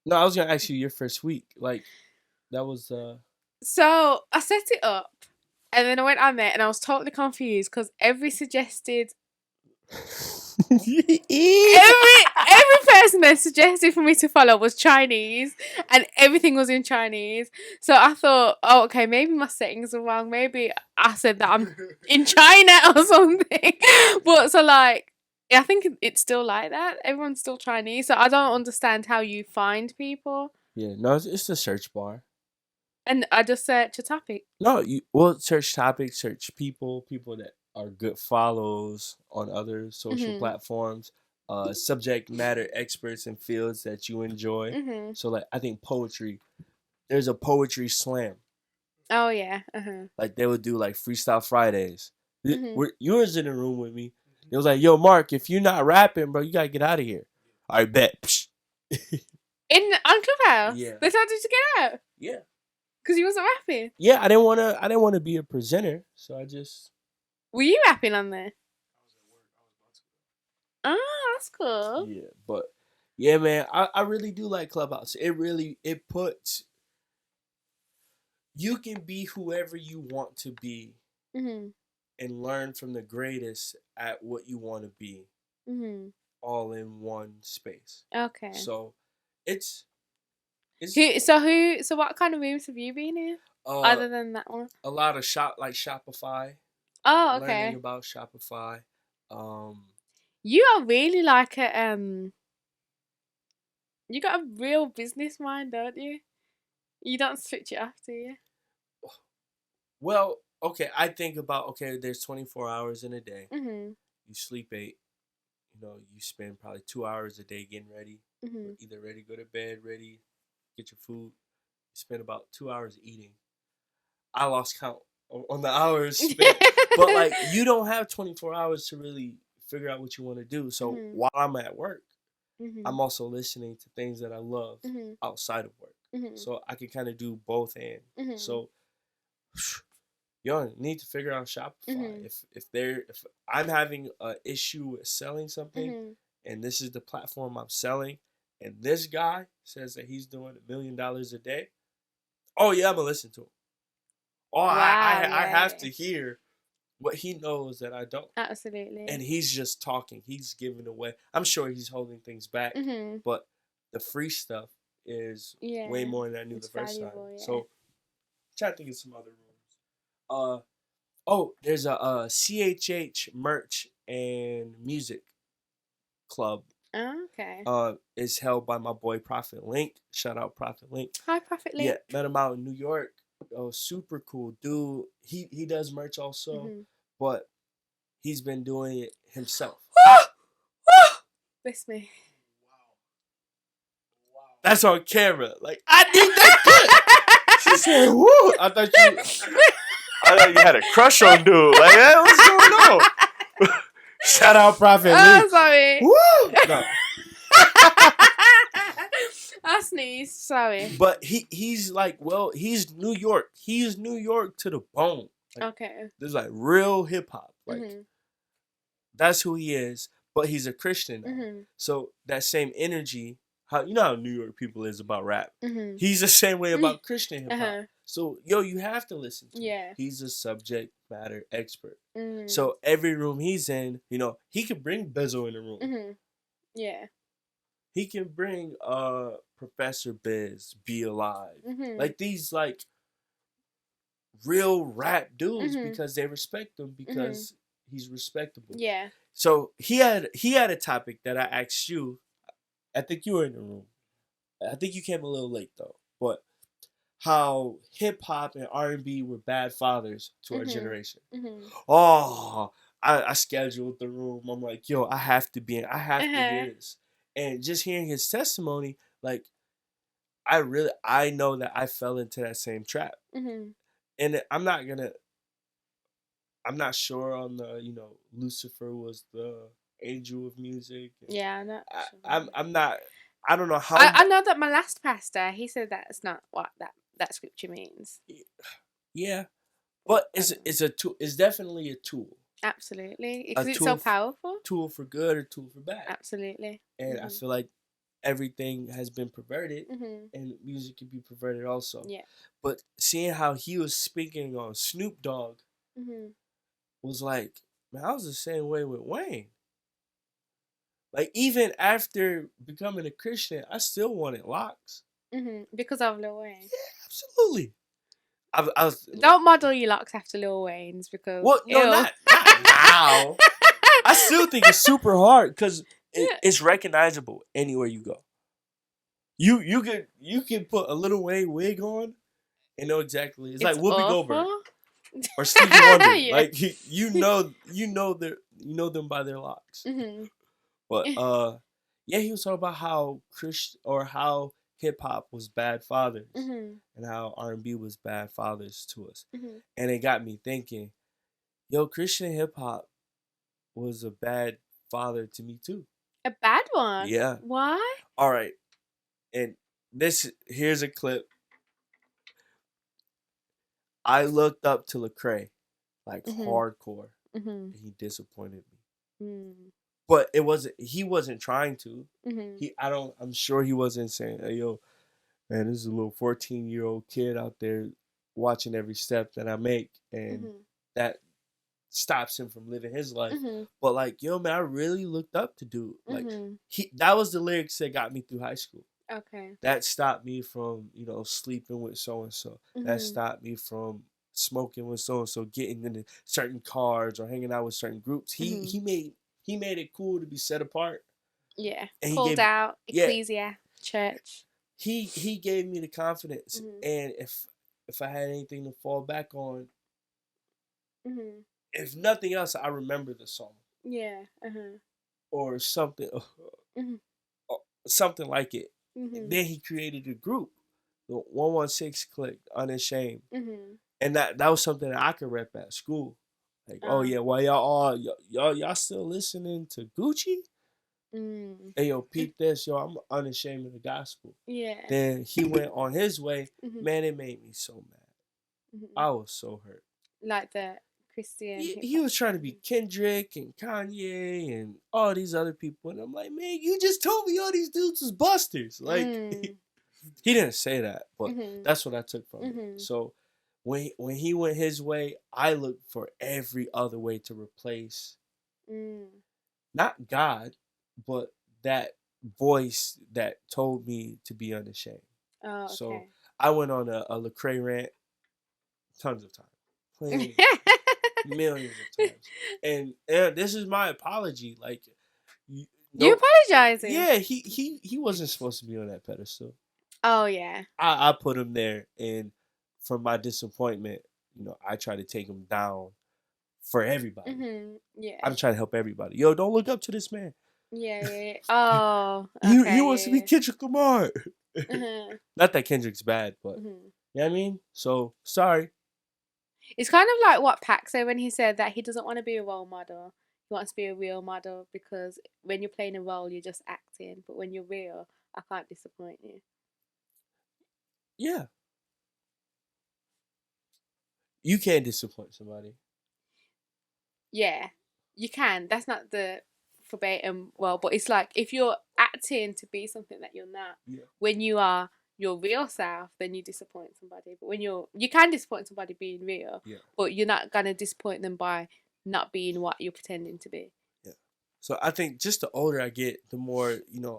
No, I was going to ask you your first week. Like, that was... So, I set it up, and then I went on there, and I was totally confused, because every suggested... every person that suggested for me to follow was Chinese, and everything was in Chinese. So I thought, oh, okay, maybe my settings are wrong. Maybe I said that I'm in China or something. But so like, I think it's still like that. Everyone's still Chinese. So I don't understand how you find people. Yeah, no, it's a search bar. And I just search a topic. No, search topics, search people that are good follows on other social platforms, subject matter experts in fields that you enjoy. So like, I think poetry, there's a poetry slam. Oh yeah. Like they would do like Freestyle Fridays. You was in the room with me. It was like, yo, Mark, if you're not rapping, bro, you gotta get out of here. I bet. On Clubhouse? Yeah. They told you to get out? Yeah. Because you wasn't rapping? Yeah, I didn't wanna be a presenter, so I just... Were you rapping on there? Oh, that's cool. Yeah, but Yeah, man. I really do like Clubhouse. It puts, you can be whoever you want to be Mhm. and learn from the greatest at what you want to be, Mhm. all in one space. Okay. So it's So what kind of rooms have you been in uh other than that one? a lot of Shopify, Oh, learning okay. about Shopify. You are really like a you got a real business mind, don't you? You don't switch it off, do you? Well, okay, I think about, okay, there's 24 hours in a day. Mhm. You sleep 8. You spend probably 2 hours a day getting ready. Mhm. Either ready, go to bed, ready, get your food. You spend about 2 hours eating. I lost count on the hours spent. But like, you don't have 24 hours to really figure out what you want to do. So Mhm. while I'm at work, Mhm. I'm also listening to things that I love Mhm. outside of work. Mhm. So I can kind of do both and. Mhm. So you need to figure out Shopify. Mhm. If I'm having an issue with selling something, Mhm. and this is the platform I'm selling, and this guy says that he's doing $1 million a day, oh yeah, I'm gonna listen to him. Oh, Wow, I have yeah. to hear what he knows that I don't. Absolutely. And he's just talking. He's giving away. I'm sure he's holding things back, Mhm. but the free stuff is way Yeah. more than I knew It's the first time. valuable, yeah. So, try to think of some other rooms. There's a CHH merch and music club. Oh, okay. It's held by my boy Prophet Link. Shout out Prophet Link. Hi, Prophet Link. Yeah, met him out in New York. Oh, super cool dude. He does merch also, Mhm. but he's been doing it himself. Bless me. That's on camera. Like, I need that clip. She said, "Woo!" I thought you had a crush on dude. Like, hey, what's going on? Shout out Prophet Oh, Link. sorry. Woo! No. I sneezed. Sorry. But he's like, well, he's New York. He's New York to the bone. Like, Okay. there's like real hip hop. Like, Mhm. that's who he is. But he's a Christian now. Mhm. So that same energy, how New York people is about rap. Mhm. He's the same way about Christian hip hop. Uh-huh. So you have to listen to him. Yeah. He's a subject matter expert. Mhm. So every room he's in, he can bring Bezo in the room. Mhm. Yeah. He can bring Professor Biz, Be Alive. Mhm. Like these like real rap dudes Mhm. because they respect him because he's respectable. Yeah. So he had a topic that I asked you. I think you were in the room. I think you came a little late though. But how hip hop and R&B were bad fathers to our generation. Mhm. Oh, I scheduled the room. I'm like, yo, I have to to hear this. And just hearing his testimony, like, I know that I fell into that same trap. Mhm. And I'm not sure on the, Lucifer was the angel of music. Yeah, I'm not sure. I'm not, I don't know how. I know that my last pastor, he said that's not what that scripture means. Yeah. But it's a tool. It's definitely a tool. Absolutely. A Because it's so tool powerful. Tool for good or tool for bad. Absolutely. And I feel like everything has been perverted, and music can be perverted also. Yeah. But seeing how he was speaking on Snoop Dogg was like, man, I was the same way with Wayne. Like, even after becoming a Christian, I still wanted locks. Because of Lil Wayne. Yeah, absolutely. I was Don't model your locks after Lil Wayne's because no, not now. I still think it's super hard because it's recognizable anywhere you go. You can put a Lil Wayne wig on and know exactly. It's like Whoopi Goldberg or Stevie Wonder. Yeah. Like you know them by their locks. But yeah, he was talking about how how hip hop was bad fathers and how R&B was bad fathers to us. And it got me thinking, yo, Christian hip hop was a bad father to me too. A bad one? Yeah. Why? All right. And here's a clip. I looked up to Lecrae like hardcore. And he disappointed me. but he wasn't trying to. I'm sure he wasn't saying, hey, yo, man, this is a little 14-year-old kid out there watching every step that I make, and that stops him from living his life. But like, yo, man, I really looked up to dude. Like, that was the lyrics that got me through high school. Okay. That stopped me from, sleeping with so and so. That stopped me from smoking with so and so, getting into certain cars or hanging out with certain groups. He made it cool to be set apart. Yeah. And Called out, ecclesia, church. He gave me the confidence, and if I had anything to fall back on, if nothing else, I remember the song. Yeah. Or something, something like it. Then he created a group, the 116 Click, Unashamed, and that was something that I could rep at school. Like, oh yeah, why y'all still listening to Gucci? Hey, yo, peep this, yo, I'm unashamed of the gospel. Yeah. Then he went on his way. Man, it made me so mad. I was so hurt. Like the Christian. He was trying to be Kendrick and Kanye and all these other people, and I'm like, man, you just told me all these dudes was busters. Like, he didn't say that, but that's what I took from it. So when he went his way, I looked for every other way to replace not God, but that voice that told me to be unashamed. Oh, okay. So I went on a Lecrae rant tons of times, millions of times, and this is my apology. Like, you apologizing? Yeah, he wasn't supposed to be on that pedestal. Oh yeah. I put him there, and from my disappointment, I try to take him down for everybody. Yeah. I'm trying to help everybody. Yo, don't look up to this man. Yeah. Oh. Okay, he wants to be Kendrick Lamar. Not that Kendrick's bad, but you know what I mean? So, sorry. It's kind of like what Pac said when he said that he doesn't want to be a role model. He wants to be a real model, because when you're playing a role, you're just acting. But when you're real, I can't disappoint you. Yeah. You can't disappoint somebody. Yeah, you can. That's not the verbatim well, but it's like if you're acting to be something that you're not, when you are your real self, then you disappoint somebody. But when you can disappoint somebody being real, but you're not gonna disappoint them by not being what you're pretending to be. Yeah. So I think just the older I get, the more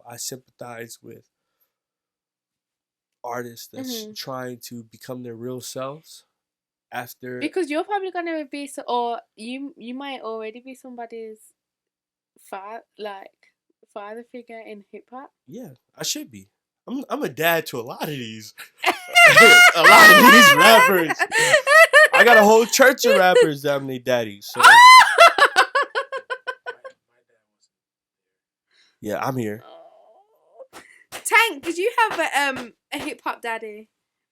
I sympathize with artists that's trying to become their real selves. After, because you're probably gonna be or you might already be somebody's father figure in hip hop. Yeah, I should be. I'm a dad to a lot of these, a lot of these rappers. I got a whole church of rappers that I'm their daddy. So yeah, I'm here. Tank, did you have a hip hop daddy?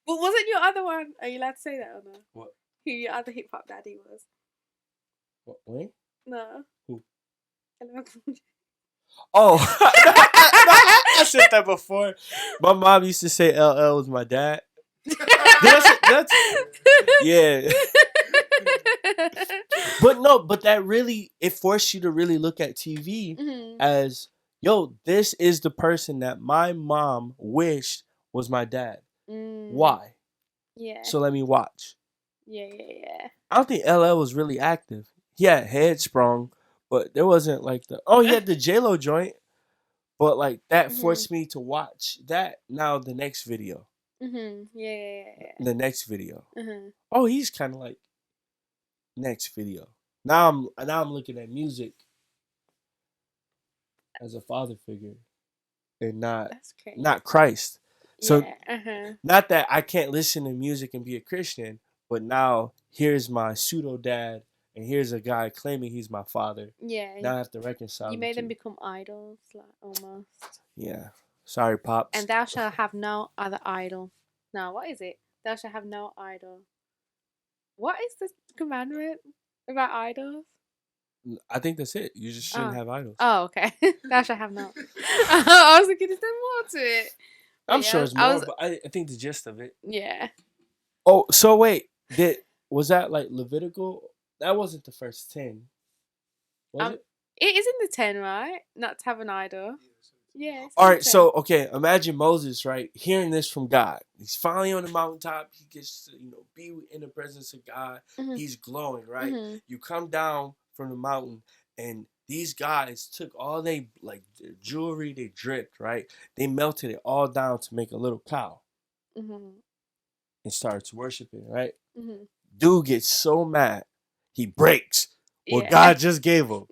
What wasn't your other one? Are you allowed to say that or no? What? Who your other hip hop daddy was? What? Wayne? No. Who? Hello. Oh, I said that before. My mom used to say LL was my dad. Yeah. But that really, it forced you to really look at TV as, yo, this is the person that my mom wished was my dad. Why? Yeah. So let me watch. Yeah. I don't think LL was really active. He had head sprung, but there wasn't like he had the J-Lo joint, but like that forced me to watch that. Now the next video. Yeah. The next video. Oh, he's kind of like next video. Now I'm looking at music as a father figure and not Christ. So not that I can't listen to music and be a Christian, but now here's my pseudo dad, and here's a guy claiming he's my father. Yeah. Now I have to reconcile. You made them become idols, like almost. Yeah. Sorry, Pops. And thou shalt have no other idol. Now, what is it? Thou shalt have no idol. What is the commandment about idols? I think that's it. You just shouldn't have idols. Oh, okay. Thou shalt have no. I was thinking, is there more to it? But I'm sure it's more, but I think the gist of it. Yeah. Oh, so wait. Was that like Levitical? That wasn't the first 10. Was it? It is in the 10, right? Not to have an idol. Yeah. All right, so okay, imagine Moses, right, hearing this from God. He's finally on the mountaintop. He gets to, be in the presence of God. Mm-hmm. He's glowing, right? Mm-hmm. You come down from the mountain, and these guys took all their jewelry, they dripped, right? They melted it all down to make a little cow, Mm-hmm. and starts worshiping, right? Mm-hmm. Dude gets so mad, he breaks what Yeah. God just gave him.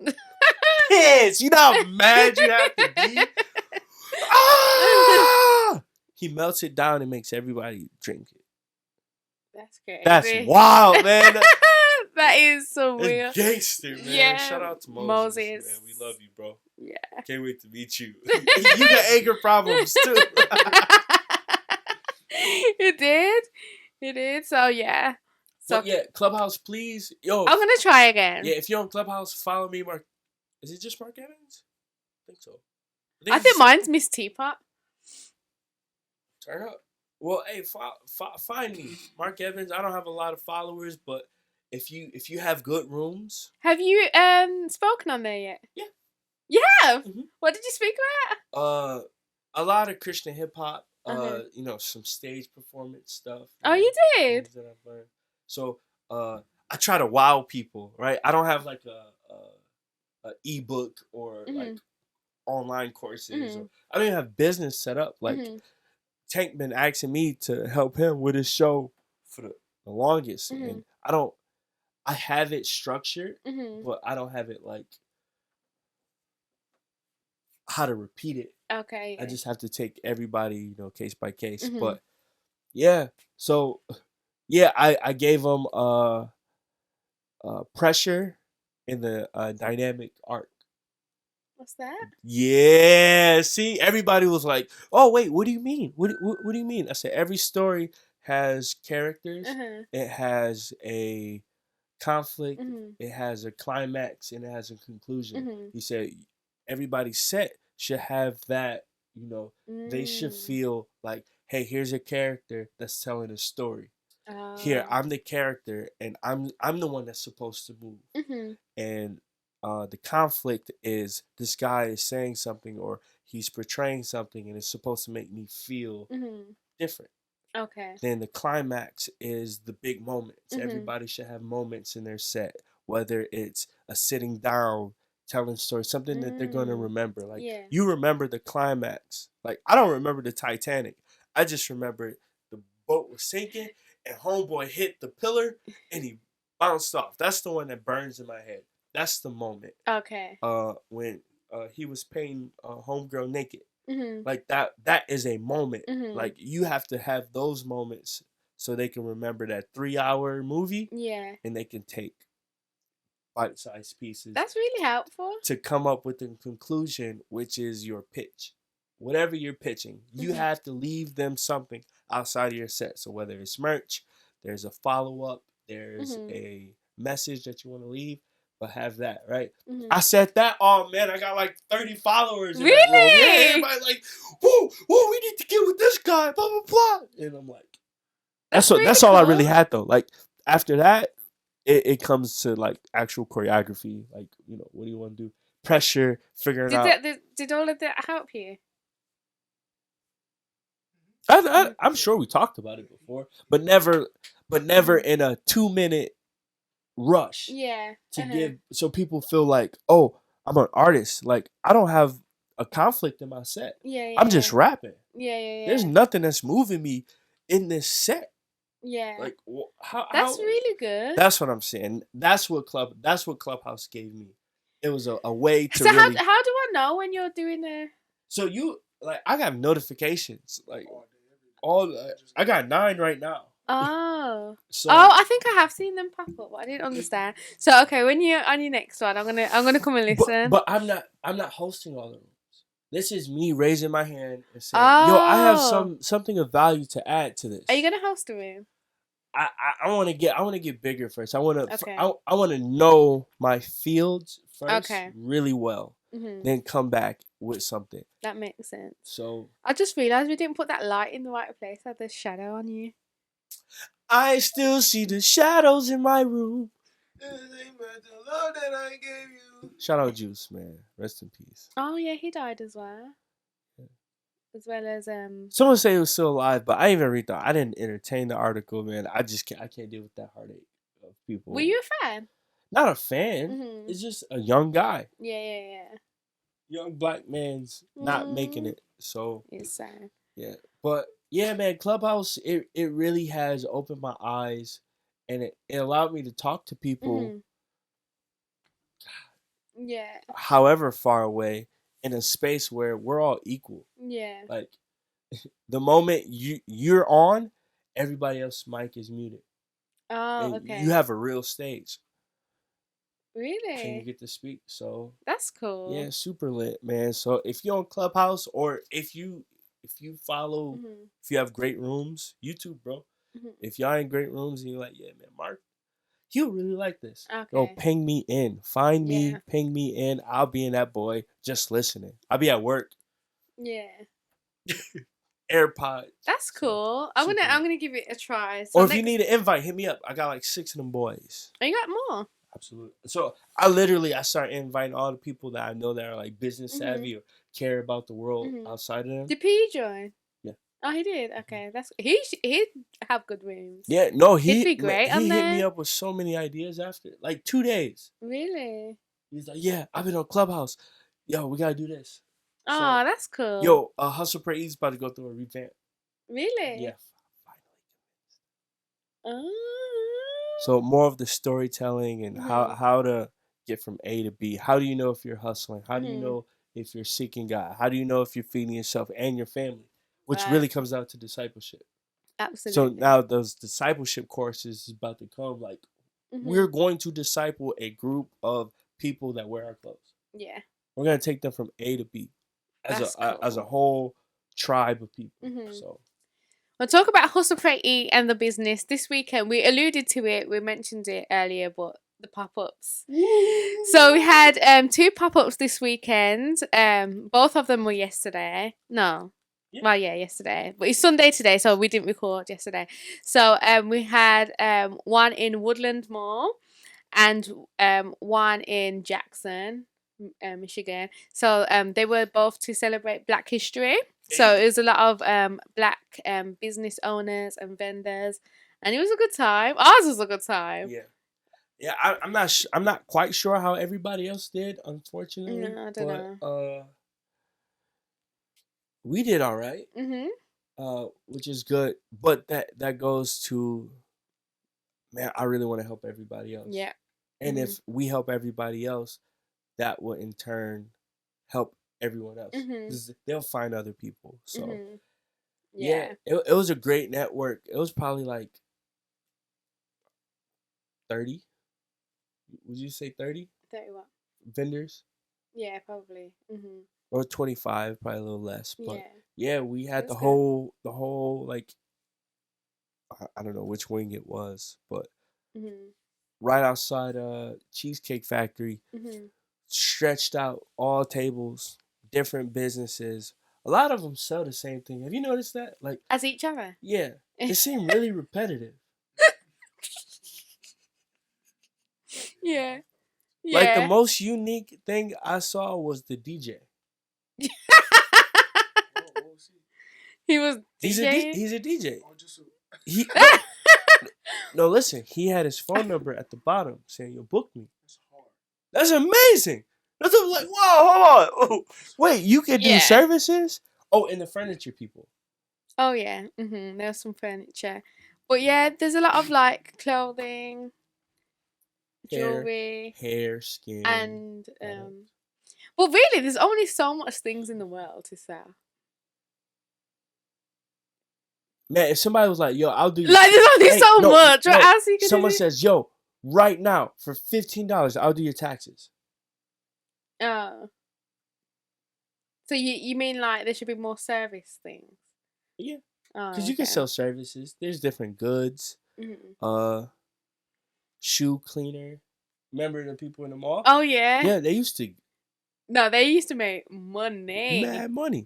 Pissed. You know how mad you have to be? Ah! He melts it down and makes everybody drink it. That's crazy. That's wild, man. That is so weird. It's gangster, man. Yeah. Shout out to Moses. Man, we love you, bro. Yeah. Can't wait to meet you. You got anger problems too. It did. So yeah. So yeah, Clubhouse, please. Yo, I'm gonna try again. Yeah, if you're on Clubhouse, follow me, Mark. Is it just Mark Evans? I think so. I think mine's Miss Teapot. Turn up. Well, hey, find me, Mark Evans. I don't have a lot of followers, but if you have good rooms, have you spoken on there yet? Yeah. You have. Mm-hmm. What did you speak about? A lot of Christian hip hop. Uh-huh. Some stage performance stuff. You did. Things that I've learned. So, I try to wow people, right? I don't have like a ebook or like online courses. Or, I don't even have business set up. Like Tank been asking me to help him with his show for the longest, and I have it structured, but I don't have it like how to repeat it. Okay. Yeah. I just have to take everybody, case by case. But yeah, so yeah, I gave him pressure in the dynamic arc. What's that? Yeah, see, everybody was like, "Oh, wait, what do you mean? What do you mean?" I said, "Every story has characters. It has a conflict. It has a climax, and it has a conclusion." He said, "Everybody's set should have that. They should feel like, hey, here's a character that's telling a story. Here, I'm the character, and I'm the one that's supposed to move. And the conflict is this guy is saying something or he's portraying something, and it's supposed to make me feel different. Okay. Then the climax is the big moments. Everybody should have moments in their set, whether it's a sitting down, telling stories, something that they're going to remember. Like, you remember the climax. Like, I don't remember the Titanic. I just remember the boat was sinking and homeboy hit the pillar and he bounced off. That's the one that burns in my head. That's the moment. Okay. When he was painting homegirl naked. Like that is a moment. Like, you have to have those moments so they can remember that 3-hour movie. Yeah. And they can take bite-sized pieces. That's really helpful. To come up with a conclusion, which is your pitch. Whatever you're pitching, you have to leave them something outside of your set. So whether it's merch, there's a follow-up, there's a message that you want to leave, but have that, right? I said that, oh man, I got like 30 followers in that room. Yeah, everybody like, whoa, we need to get with this guy, blah, blah, blah. And I'm like, that's all I really had though. Like, after that, it comes to like actual choreography. Like, what do you want to do? Pressure, figuring out. Did all of that help you? I'm sure we talked about it before, but never in a 2-minute rush. Yeah. To give, so people feel like, oh, I'm an artist. Like, I don't have a conflict in my set. Yeah. I'm just rapping. Yeah. There's nothing that's moving me in this set. Yeah. Like, how? That's really good. That's what I'm saying. That's what Clubhouse gave me. It was a way to. So how do I know when you're doing it? So you I got notifications like I got 9 right now. Oh. I think I have seen them pop up, but I didn't understand. So okay, when you're on your next one, I'm gonna come and listen. But I'm not hosting all the rooms. This is me raising my hand and saying, "Yo, I have something of value to add to this." Are you gonna host a room? I want to get bigger first. I want to know my fields first really well. Then come back with something. That makes sense. So I just realized we didn't put that light in the right place. Had the shadow on you. I still see the shadows in my room. The love that I gave you. Shout out Juice, man. Rest in peace. Oh yeah, he died as well. As well as Someone say he was still alive, but I didn't even read that. I didn't entertain the article, man. I can't deal with that heartache of people. Were you a fan? Not a fan. Mm-hmm. It's just a young guy. Yeah. Young black man's not making it. So it's sad. Yeah. But yeah, man, Clubhouse, it really has opened my eyes, and it allowed me to talk to people Yeah. however far away in a space where we're all equal. Yeah. Like the moment you're on, everybody else's mic is muted. Oh, and okay. You have a real stage. Really? Can you get to speak? So that's cool. Yeah, super lit, man. So if you're on Clubhouse, or if you follow, if you have great rooms, YouTube, bro. If y'all in great rooms and you're like, yeah, man, Mark, he'll really like this. Okay. Go ping me in. Find me, ping me in. I'll be in that boy just listening. I'll be at work. Yeah. AirPods. That's cool. I'm gonna give it a try. So or if you need an invite, hit me up. I got like 6 of them boys. Oh, you got more? Absolutely. So I start inviting all the people that I know that are like business savvy or care about the world outside of them. Did P join? Yeah. Oh, he did. Okay, that's he'd have good rooms. Yeah, no, he'd be great. He hit me up with so many ideas after like 2 days. Really? He's like, yeah, I've been on Clubhouse. Yo, we gotta do this. Oh, so, that's cool. Yo, Hustle Pray Eat's about to go through a revamp. Really? Yeah. Oh. So more of the storytelling and how to get from A to B. How do you know if you're hustling? How do you know if you're seeking God? How do you know if you're feeding yourself and your family? Which really comes down to discipleship. Absolutely. So now those discipleship courses is about to come. Like we're going to disciple a group of people that wear our clothes. Yeah. We're gonna take them from A to B as a whole tribe of people. So we'll talk about Hustle Pray Eat and the business this weekend. We alluded to it. We mentioned it earlier, but the pop-ups. So we had 2 pop-ups this weekend. Both of them were yesterday. No. Yeah. Well, yeah, yesterday. But it's Sunday today, so we didn't record yesterday. So we had one in Woodland Mall and one in Jackson, Michigan. So they were both to celebrate Black History. So it was a lot of black business owners and vendors, and it was a good time. Ours was a good time. Yeah. I'm not quite sure how everybody else did, unfortunately. No, I don't know. We did all right. Which is good, but that goes to, man, I really want to help everybody else. Yeah. And if we help everybody else, that will in turn help everyone else. Because they'll find other people. So yeah, it was a great network. It was probably like 30. Would you say 30? 30 what? Vendors? Yeah, probably. Or 25, probably a little less. But yeah, we had the good. whole like, I don't know which wing it was, but right outside Cheesecake Factory, stretched out all tables, different businesses. A lot of them sell the same thing. Have you noticed that? Like as each other? Yeah. It seemed really repetitive. Yeah. Like the most unique thing I saw was the DJ. He was DJ. He's a DJ. No, listen. He had his phone number at the bottom saying, "Yo, book me." That's amazing. That's like, whoa, hold on. Wait, you can do services? Oh, and the furniture people. Oh yeah. There's some furniture, but yeah, there's a lot of like clothing, jewelry, hair, skin, and well, really, there's only so much things in the world to sell. Man, if somebody was like, "Yo, I'll do," like there's only so much. What else are you gonna someone do? says, "Yo, right now for $15, I'll do your taxes." Oh. So you mean like there should be more service things? Yeah. Because you can sell services. There's different goods. Shoe cleaner. Remember the people in the mall? Oh yeah. Yeah, they used to. No, they used to make money. Mad money.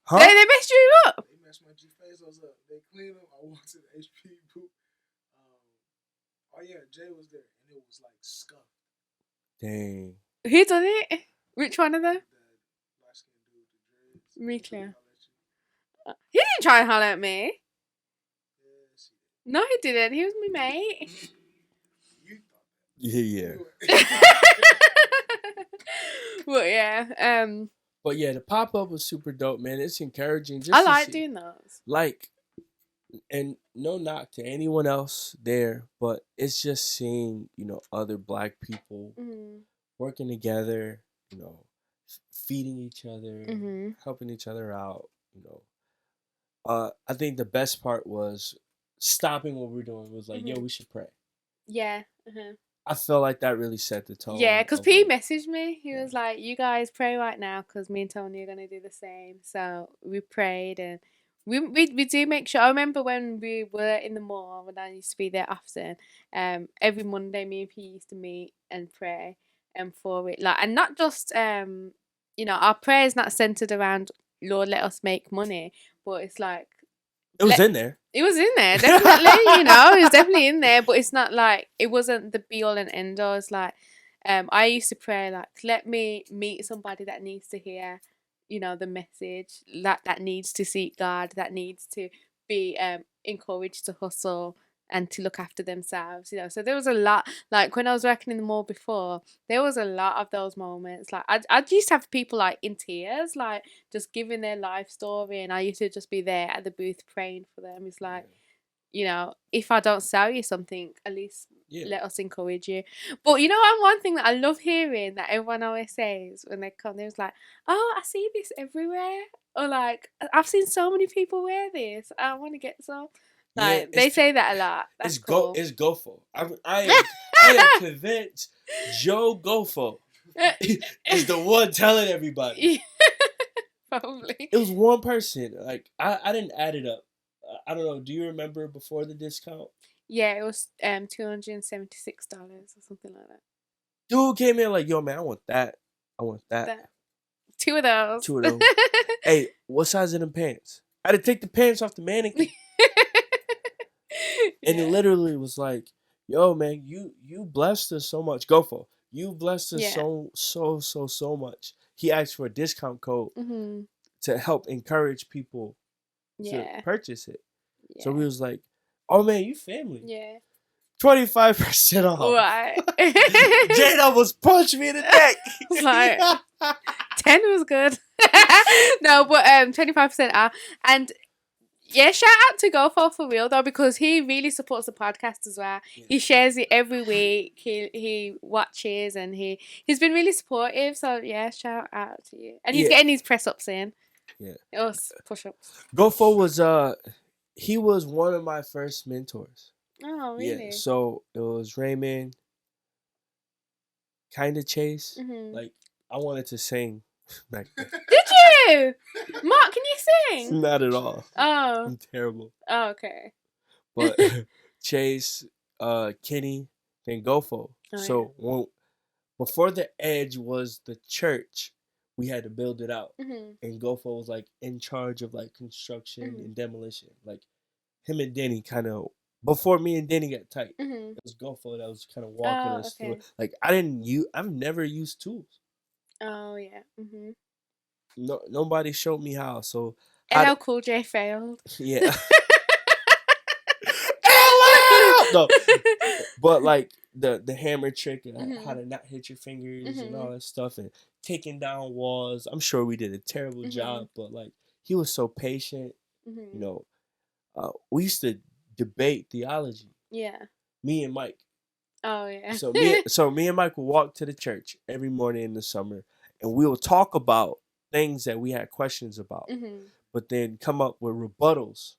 Huh? They messed you up. They messed my G-Fasos up. They cleaned them. I walked to the HPE Oh yeah, Jay was there, and it was like scuffed. Dang. Who done it? Which one of them? The light skinned dude, the dreads. Me clear. I'll let you. He didn't try and holler at me. Yes, No, he didn't. He was my mate. you thought Yeah. But yeah, But yeah, the pop up was super dope, man. It's encouraging. Just I to like see, doing those. like, and no knock to anyone else there, but it's just seeing, you know, other Black people working together, you know, feeding each other, helping each other out, you know. I think the best part was stopping what we're doing was like, yo, we should pray. Yeah. I felt like that really set the tone. Yeah, because of, P like, messaged me. He was like, "You guys pray right now, because me and Tony are gonna do the same." So we prayed, and we do make sure. I remember when we were in the mall when I used to be there often. Every Monday, me and P used to meet and pray, for it, like, and not just you know, our prayer is not centered around Lord, let us make money, but it's like it was in there. it was in there, definitely. You know, it was definitely in there, but it's not like it wasn't the be all and end all. It's like, I used to pray like, let me meet somebody that needs to hear, you know, the message, that needs to seek God, that needs to be encouraged to hustle and to look after themselves. You know, so there was a lot. Like when I was working in the mall before, there was a lot of those moments. Like I used to have people like in tears, like just giving their life story, and I used to just be there at the booth praying for them. It's like, you know, if I don't sell you something, at least let us encourage you. But you know, one thing that I love hearing that everyone always says when they come, they're like, "Oh, I see this everywhere," or like, "I've seen so many people wear this. I want to get some." Like they say that a lot. That's cool. It's Gofo. I am convinced Joe Gofo is the one telling everybody. Probably. It was one person. Like I didn't add it up. I don't know. Do you remember before the discount? Yeah, it was $276 or something like that. Dude came in like, yo, man, I want that. I want that. Two of those. Hey, what size of them pants? I had to take the pants off the mannequin. And it literally was like, yo, man, you blessed us so much. Gofo. You blessed us so much. He asked for a discount code to help encourage people to purchase it. Yeah. So we was like, oh man, you family. Yeah. 25% off. Right. Jade almost punched me in the neck. Like 10 was good. No, but 25% off. And yeah, shout out to GoFo for real though, because he really supports the podcast as well. Yeah. He shares it every week. He watches, and he's been really supportive. So yeah, shout out to you. And he's getting his press ups in. Yeah. Us push ups. GoFo was he was one of my first mentors. Oh, really? Yeah. So it was Raymond, kind of Chase. Like I wanted to sing back then. Did you? Mark, can you sing? Not at all. Oh. I'm terrible. Oh, okay. But Chase, Kenny, then Gofo. Oh, so before the Edge was the church, we had to build it out. And Gofo was like in charge of like construction and demolition. Like him and Denny kind of, before me and Denny got tight, it was Gofo that was kind of walking us through. Like I've never used tools. Oh yeah. No, nobody showed me how. So LL Cool J failed. Yeah. LL! No, but like the hammer trick and how to not hit your fingers and all that stuff and taking down walls. I'm sure we did a terrible job, but like he was so patient. You know, we used to debate theology. Yeah. Me and Mike. Oh yeah. So me and Mike would walk to the church every morning in the summer, and we would talk about things that we had questions about, but then come up with rebuttals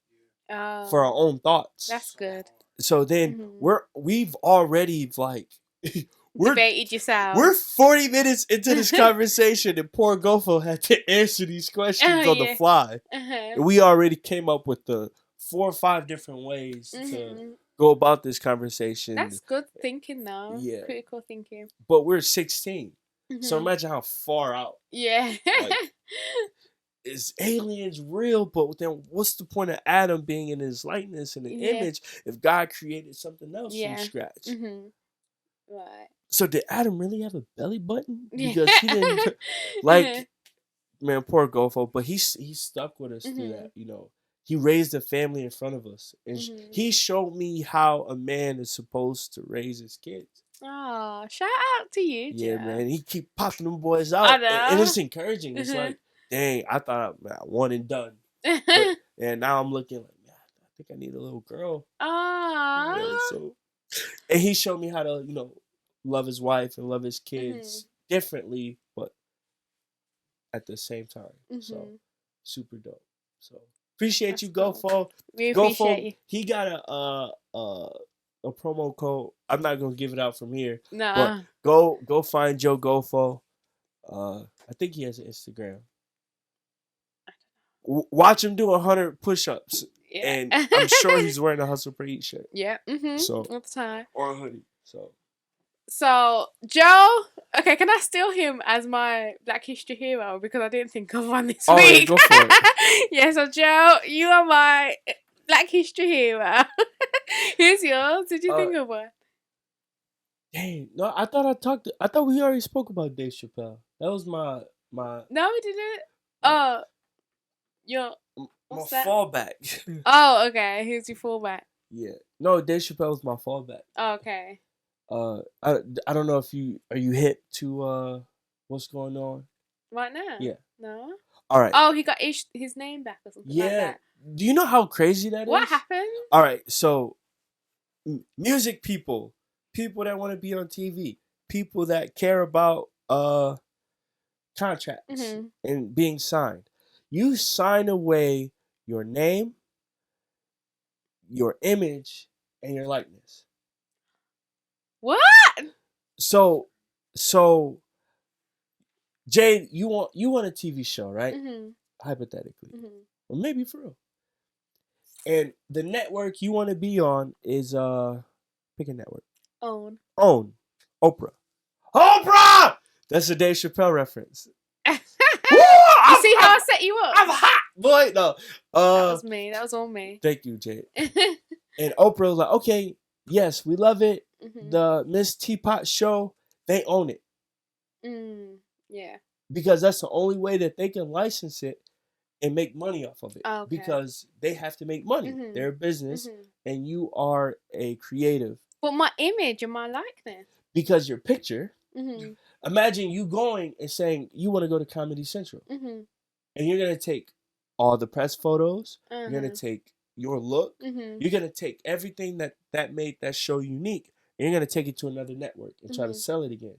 for our own thoughts. That's good. So then we've already like debated yourself. We're 40 minutes into this conversation, and poor Gofo had to answer these questions on the fly. And we already came up with the 4 or 5 different ways to go about this conversation. That's good thinking, though. Yeah, critical thinking. But we're 16. So imagine how far out. Yeah. Like, is aliens real? But then what's the point of Adam being in his likeness and an image if God created something else from scratch? Right. So did Adam really have a belly button? Yeah. Because he didn't like, man, poor Gofo, but he stuck with us through that, you know. He raised a family in front of us. And he showed me how a man is supposed to raise his kids. Oh, shout out to you, Yeah, Joe. man. He keep popping them boys out. And it's encouraging. It's like, dang, I thought one and done. But, and now I'm looking like, man, I think I need a little girl. Aww. You know, so, and he showed me how to, you know, love his wife and love his kids differently, but at the same time. So super dope. So appreciate you, Gofo. We appreciate you. He got a promo code. I'm not gonna give it out from here. No. But go find Joe Gofo. I think he has an Instagram. Watch him do 100 push-ups. Yeah. And I'm sure he's wearing a Hustle for Eat shirt. Yeah. So all the time. Or a hoodie. So Joe, okay, can I steal him as my Black History hero because I didn't think of one this week? Yeah, go for it. Yeah, so Joe, you are my Black History hero. Here's yours. Did you think of one? Dang, no, I thought we already spoke about Dave Chappelle. That was my. No, we didn't. What's that? Fallback. Oh, okay. Here's your fallback. Yeah. No, Dave Chappelle was my fallback. Oh, okay. I don't know if are you hip to what's going on right now? Yeah. No. All right. Oh, he got his name back or something like that. Do you know how crazy that is? What happened? All right. So, music people that want to be on TV, people that care about contracts and being signed. You sign away your name, your image, and your likeness. What? So Jade, you want a TV show, right? Hypothetically. Or maybe for real. And the network you want to be on is pick a network. OWN. Oprah. That's a Dave Chappelle reference. You see how I set you up? I'm hot, boy. No. That was me. That was all me. Thank you, Jade. And Oprah was like, okay, yes, we love it. The Miss Teapot show, they own it. Yeah. Because that's the only way that they can license it and make money off of it. Okay. Because they have to make money. They're a business, and you are a creative. But my image and my likeness. Because your picture. Imagine you going and saying you want to go to Comedy Central. And you're going to take all the press photos. You're going to take your look. You're going to take everything that made that show unique. And you're going to take it to another network and try to sell it again.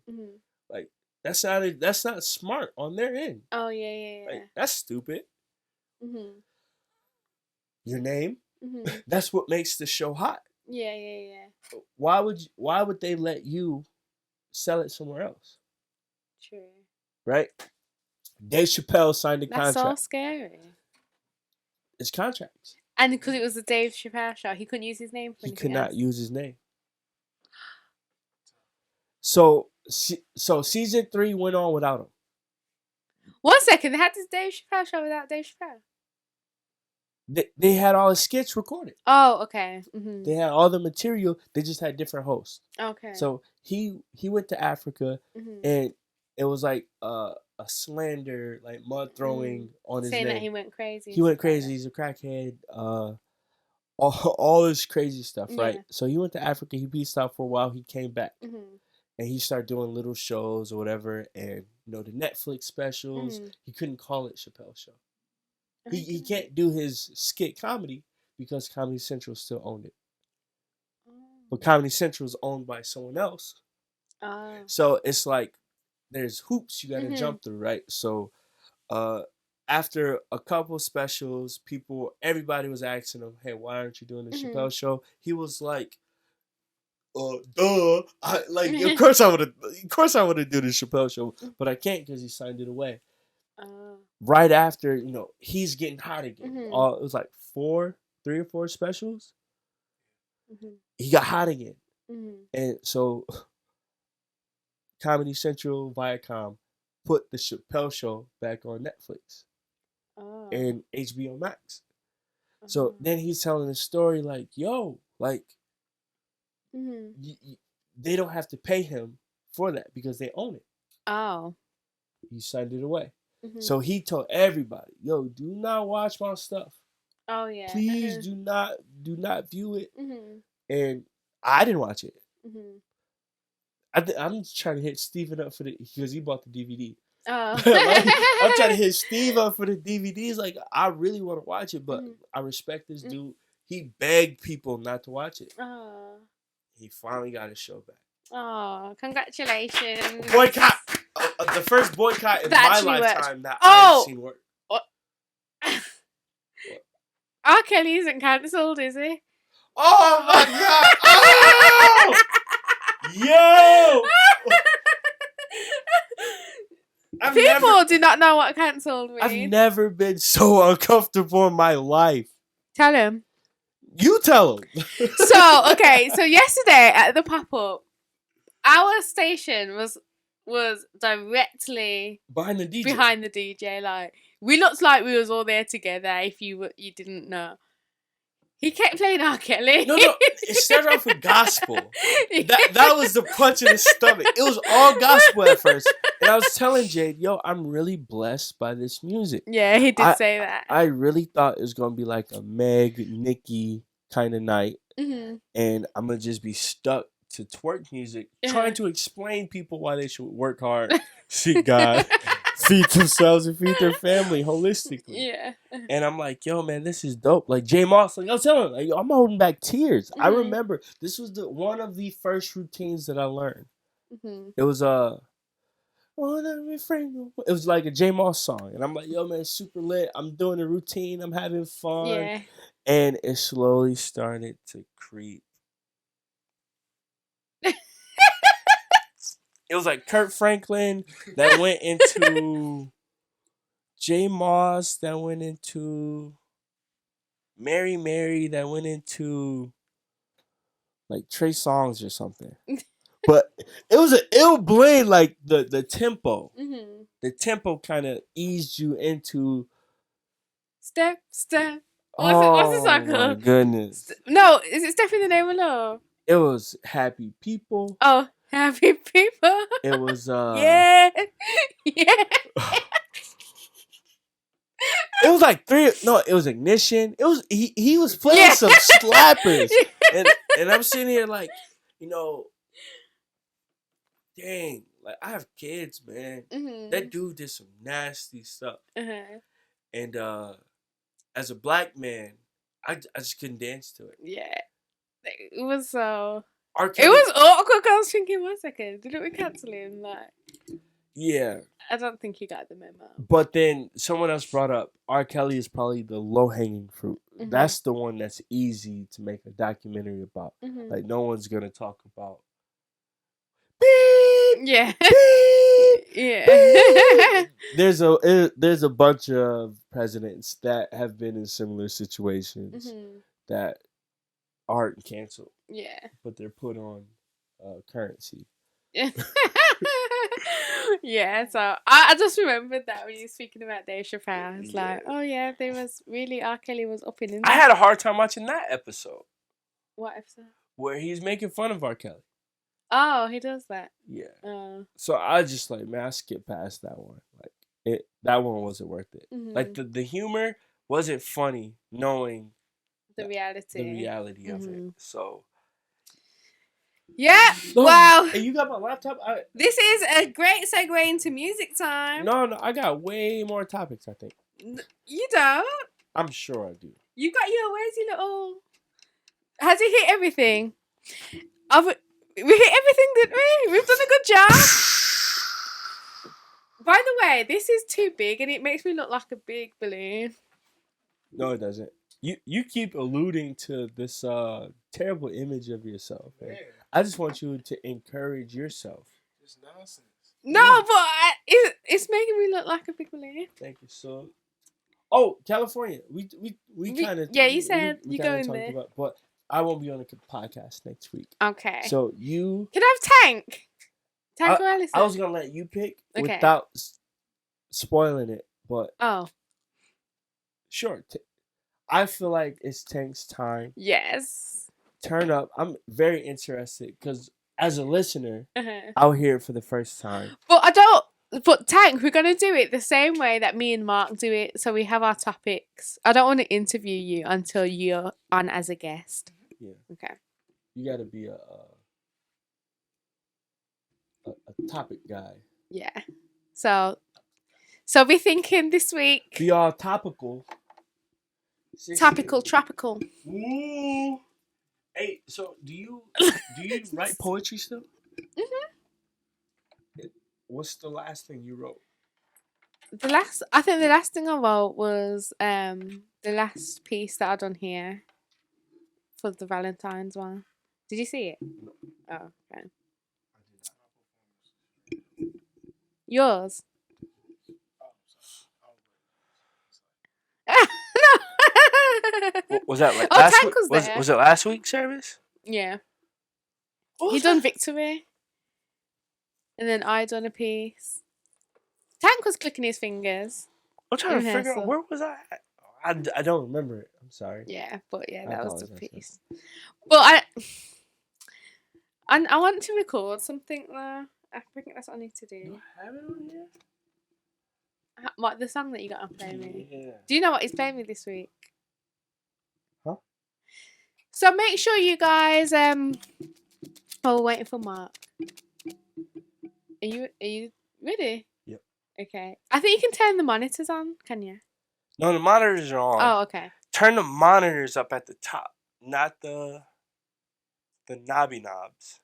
Like, that's not smart on their end. Oh, yeah. Like, that's stupid. Your name? That's what makes the show hot. Yeah. Why would they let you sell it somewhere else? True. Right? Dave Chappelle signed a contract. That's so scary. It's contracts. And because it was the Dave Chappelle show, he couldn't use his name for anything He could not else. use his name. So season 3 went on without him. 1 second, they had this Dave Chappelle show without Dave Chappelle. They had all his skits recorded. Oh, okay. They had all the material. They just had different hosts. Okay. So he went to Africa, and it was like a slander, like mud throwing on his name. Saying that he went crazy. He went crazy. He's a crackhead. All this crazy stuff, right? Yeah. So he went to Africa. He beached out for a while. He came back, and he started doing little shows or whatever. And the Netflix specials. He couldn't call it Chappelle Show. He can't do his skit comedy because Comedy Central still owned it. But Comedy Central is owned by someone else. So it's like there's hoops you got to jump through, right? So after a couple specials, everybody was asking him, hey, why aren't you doing the Chappelle Show? He was like, duh. Of course I would have do the Chappelle Show, but I can't because he signed it away. Right after, he's getting hot again. It was like 3 or 4 specials. He got hot again. And so Comedy Central, Viacom put the Chappelle Show back on Netflix. and HBO Max. So then he's telling the story like, yo, like, they don't have to pay him for that because they own it. Oh. He signed it away. So he told everybody, yo, do not watch my stuff. Oh yeah. Please do not view it. And I didn't watch it. I'm trying to hit Steven up because he bought the DVD. Oh. Like, I'm trying to hit Steve up for the DVDs. Like, I really want to watch it, but I respect this dude. He begged people not to watch it. Oh. He finally got his show back. Oh, congratulations. Boycott! The first boycott in my lifetime that I've seen work. R. Kelly isn't cancelled, is he? Oh my god! Oh! Yo! People do not know what cancelled means. I've never been so uncomfortable in my life. Tell him. You tell him. So yesterday at the Pop Up, our station was directly behind the DJ. Like, we looked like we was all there together. If you didn't know, he kept playing R. Kelly. No, it started off with gospel. That was the punch in the stomach. It was all gospel at first, and I was telling Jade, "Yo, I'm really blessed by this music." Yeah, he did say that. I really thought it was gonna be like a Meg, Nicki kind of night, and I'm gonna just be stuck to twerk music, trying to explain people why they should work hard, seek God, feed themselves, and feed their family holistically. Yeah. And I'm like, yo, man, this is dope. Like J Moss, like I was telling him, like, I'm holding back tears. I remember this was one of the first routines that I learned. It was it was like a J Moss song, and I'm like, yo, man, it's super lit. I'm doing a routine. I'm having fun. Yeah. And it slowly started to creep. It was like Kurt Franklin that went into J Moss, that went into Mary that went into like Trey Songz or something. But it was an ill blend, like the tempo. The tempo kind of eased you into Step. What's the song called? Oh my goodness. No, is it Step in the Name of Love? It was Happy People. Oh, Happy People. It was Yeah. It was like it was Ignition. It was he was playing some slappers. And I'm sitting here like, dang, like I have kids, man. That dude did some nasty stuff. And as a black man, I just couldn't dance to it. Yeah. It was so... It was awkward. I was thinking, 1 second, didn't we cancel him? Like, yeah. I don't think he got the memo. But then someone else brought up R. Kelly is probably the low-hanging fruit. That's the one that's easy to make a documentary about. Like, no one's going to talk about beep, yeah. beep, yeah. beep. There's a bunch of presidents that have been in similar situations that aren't canceled. Yeah. But they're put on currency. Yeah. Yeah, so I just remembered that when you were speaking about Dave Chappelle. I was like, oh yeah, there was really R. Kelly was up in. I had a hard time watching that episode. What episode? Where he's making fun of R. Kelly. Oh, he does that. Yeah. So I just like, man, I skipped past that one. Like that one wasn't worth it. Like the humor wasn't funny, knowing the reality of it. So. Yeah, well... Hey, you got my laptop? This is a great segue into music time. No, I got way more topics, I think. You don't? I'm sure I do. You got where's your little... Has he hit everything? We hit everything, didn't we? We've done a good job. By the way, this is too big and it makes me look like a big balloon. No, it doesn't. You keep alluding to this terrible image of yourself. Man. I just want you to encourage yourself. It's nonsense. No, but it's making me look like a big balloon. Thank you, so. Oh, California. We kind of. Yeah, you said we you're going there. But I won't be on the podcast next week. Okay. So you. Can I have Tank? Tank or Allison? I was gonna let you pick without spoiling it, but. Oh. Sure. I feel like it's Tank's time. Yes. Turn up. I'm very interested because as a listener, Uh-huh. I'll hear it for the first time. But Tank, we're gonna do it the same way that me and Mark do it. So we have our topics. I don't want to interview you until you're on as a guest. Yeah. Okay. You got to be a topic guy. Yeah. So we're thinking this week. Be all topical. Topical, tropical. Ooh. Hey, so do you write poetry still? Mhm. What's the last thing you wrote? I think the last thing I wrote was the last piece that I done here for the Valentine's one. Did you see it? No. Oh, okay. Yours? Was that like Oh, last Tank week? was there. Was it last week's service? Yeah. What He was done that? Victory. And then I done a piece. Tank was clicking his fingers. I'm trying to in figure out rehearsal. where was I at? I don't remember it. I'm sorry. Yeah, but yeah, I that was the apologize, piece. But I want to record something though. I think that's what I need to Do do. I have it on here? What the song that you got to play me? Yeah. Do you know what he's playing me this week? Huh? So make sure you guys oh, we're waiting for Mark. Are you ready? Yep. Okay. I think you can turn the monitors on, can you? No, the monitors are on. Oh, okay. Turn the monitors up at the top, not the knobby knobs,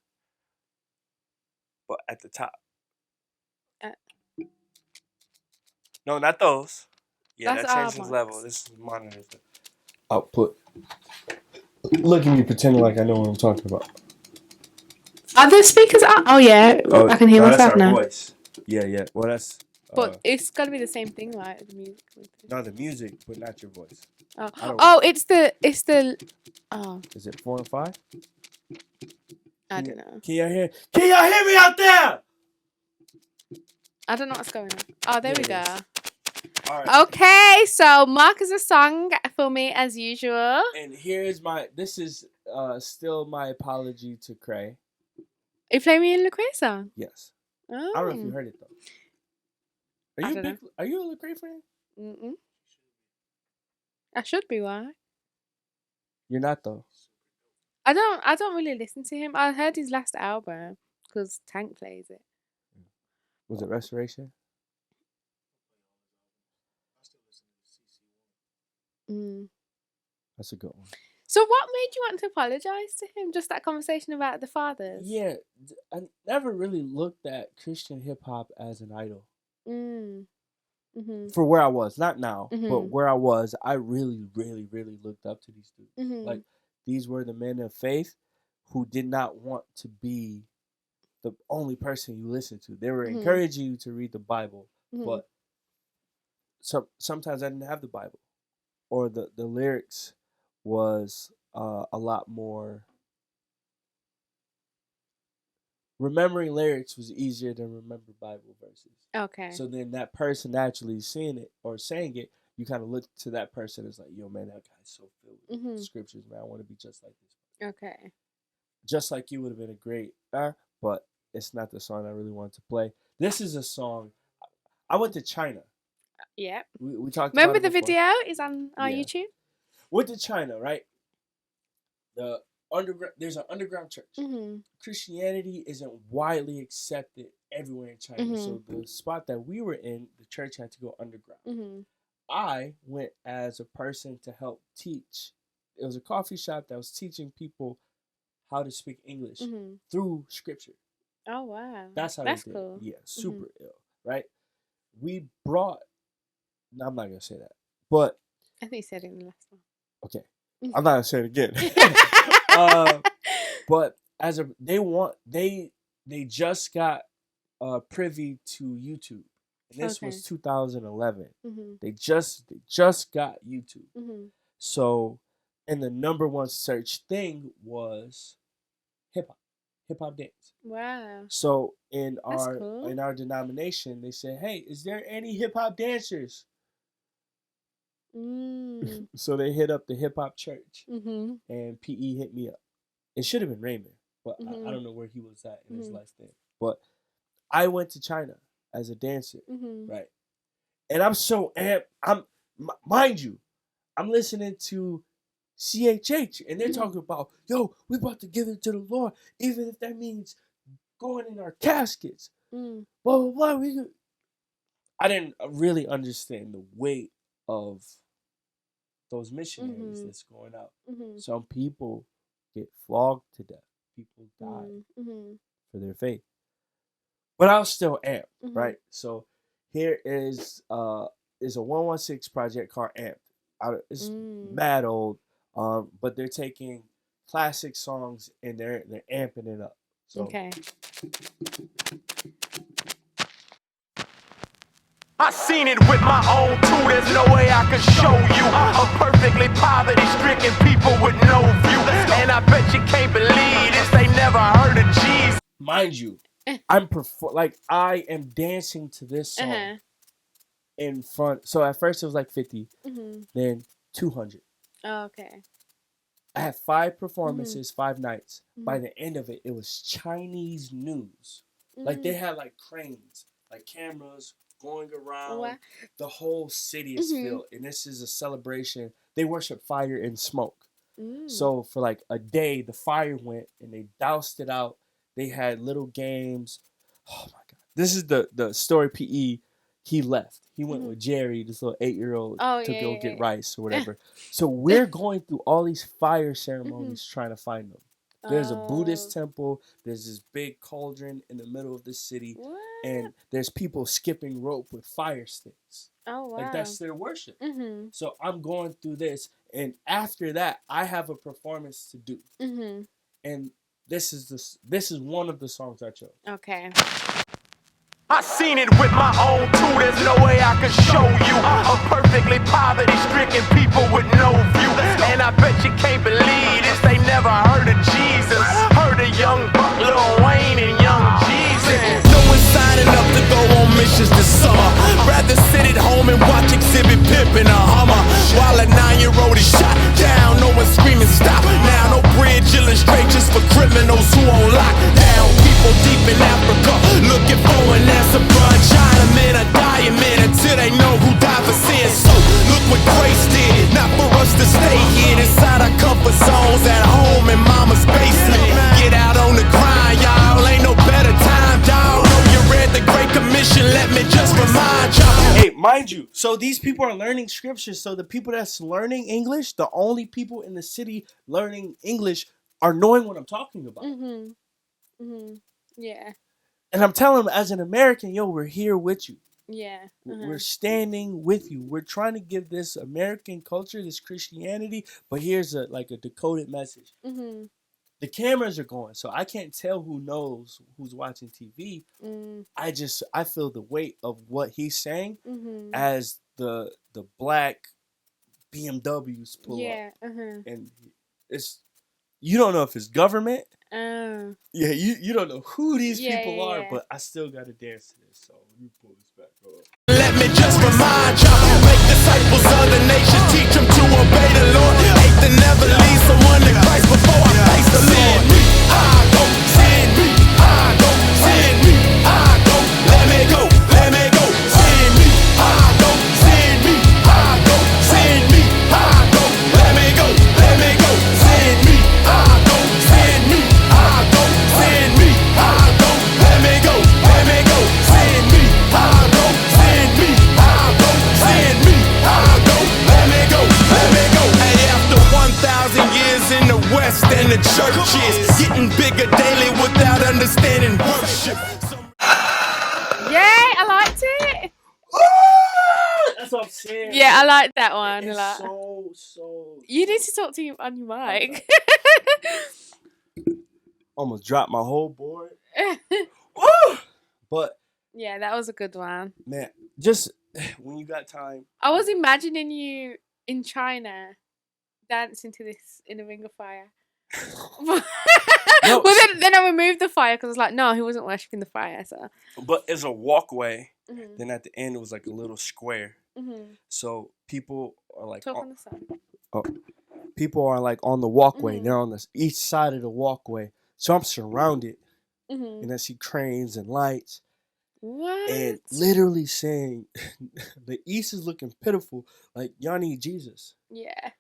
but at the top. No, not those. Yeah, That's that our changes level. mics. This is monitors. Output. Look at me pretending like I know what I'm talking about. Are the speakers on? Oh yeah, I can hear no, myself that's our now. voice. Yeah. Well, that's. But it's got to be the same thing, right? The music. No, the music, but not your voice. Oh, it's the. Oh, Is it 4 and 5? I don't know. Can y'all hear me out there? I don't know what's going on. Oh, there we go. All right. Okay, so Mark is a song for me as usual. And this is still my apology to Cray. You play me a Lecrae song? Yes. Oh. I don't know if you heard it though. Are you a Lecrae fan? Mm-mm. I should be, why? You're not though. I don't really listen to him. I heard his last album because Tank plays it. Was it Restoration? Mm. That's a good one. So what made you want to apologize to him? Just that conversation about the fathers? Yeah, I never really looked at Christian hip hop as an idol. Mm-hmm. For where I was, not now, Mm-hmm. but where I was, I really, really, really looked up to these dudes. Mm-hmm. Like, these were the men of faith who did not want to be the only person you listen to. They were encouraging you to read the Bible, but sometimes I didn't have the Bible, or the lyrics was a lot more. Remembering lyrics was easier than remember Bible verses. Okay. So then that person actually seeing it or saying it, you kind of look to that person as like, yo, man, that guy's so filled with scriptures, man. I want to be just like this. Okay. Just Like You would have been a great, but it's not the song I really wanted to play. This is a song. I went to China. Yeah. We talked Remember about it the before. video is on our YouTube? Went to China, right? There's an underground church. Christianity isn't widely accepted everywhere in China. So the spot that we were in, the church had to go underground. I went as a person to help teach. It was a coffee shop that was teaching people how to speak English through scripture. Oh wow. That's how That's they did cool. it. Yeah, super ill, right? We brought. No, I'm not gonna say that, but I think you said it in the last one. Okay, I'm not gonna say it again. But they just got privy to YouTube, and this was 2011. They just got YouTube. So, and the number one search thing was hip hop dance. Wow. So in our denomination, they said, "Hey, is there any hip hop dancers?" So they hit up the hip hop church, Mm-hmm. and PE hit me up. It should have been Raymond, but I don't know where he was at in his life then. But I went to China as a dancer, right? And I'm so amped. Mind you, I'm listening to CHH, and they're talking about, yo, we about to give it to the Lord, even if that means going in our caskets. Blah blah blah. I didn't really understand the weight of those missionaries that's going out. Some people get flogged to death. People die for their faith. But I was still amped, right? So here is a 116 project called Amped. It's mad old, but they're taking classic songs and they're amping it up. So Okay. I seen it with my own too, there's no way I could show you a perfectly poverty-stricken people with no view. And I bet you can't believe this, they never heard of Jesus. Mind you, I am dancing to this song in front. So at first it was like 50, then 200. Oh, okay. I had 5 performances, 5 nights. By the end of it, it was Chinese news. Like they had like cranes, like cameras going around. What? The whole city is filled, and this is a celebration. They worship fire and smoke. So for like a day, the fire went and they doused it out. They had little games. Oh my God. This is the story PE. He left. He went with Jerry, this little 8-year-old, to go get rice or whatever. So we're going through all these fire ceremonies trying to find them. There's a Buddhist temple. There's this big cauldron in the middle of the city. What? And there's people skipping rope with fire sticks. Oh, wow. Like that's their worship. So I'm going through this. And after that, I have a performance to do. And this is one of the songs I chose. Okay. I seen it with my own too, there's no way I could show you a perfectly poverty-stricken people with no view. And I bet you can't believe this, they never heard of Jesus. Heard of Young Buck, Lil Wayne, and Young Jesus. No one's signing up to go on missions this summer. Rather sit at home and watch Exhibit Pimp in a Hummer, while a 9-year-old is shot down. No one's screaming stop now. No bridge illustrations for criminals who on lockdown. People deep in Africa looking for an answer from Chinamen are dying, man, until they know who died for sin. So look what grace did, not for us to stay here inside our comfort zones at home in mama's basement. Get out on the grind, y'all, ain't no better time, dawg. Know you read the Great Commission, let me just remind y'all. Hey, mind you, so these people are learning scriptures. So the people that's learning English, the only people in the city learning English are knowing what I'm talking about. Yeah. And I'm telling them, as an American, yo, we're here with you. Yeah. We're standing with you. We're trying to give this American culture, this Christianity, but here's a decoded message. The cameras are going, so I can't tell who knows who's watching TV. I feel the weight of what he's saying as the black BMWs pull up. And it's, you don't know if it's government. Yeah, you don't know who these people are, but I still got to dance to this. So let me pull this back up. Let me just remind y'all, make disciples of the nations, teach them to obey the Lord. Hate to never lead someone to Christ before I face the Lord. I go, send me, I go, send me, I go, let me go, send me, I go, send me, I go, send me, I go, let me go, send me, I go, send me, I go, send me, I go, let me go, send me, I go, send me, I go, send me, I go, let me go. Hey, after 1,000 years in the West and the church is getting bigger daily without understanding worship. Yeah, I liked it. That's what I'm saying. Yeah, I like that one a It's lot. so. You need to talk to you on your mic. Almost dropped my whole board. Woo! But yeah, that was a good one. man, just when you got time. I was imagining you in China dancing to this in a ring of fire. No. Well, then I removed the fire because I was like, no, he wasn't worshipping the fire. So. But it's a walkway. Then at the end, it was like a little square. So people are like, Talk on the side. people are like on the walkway. Mhm. They're on the east side of the walkway. So I'm surrounded, Mhm. and I see cranes and lights, What? and literally saying, the east is looking pitiful. Like, y'all need Jesus. Yeah.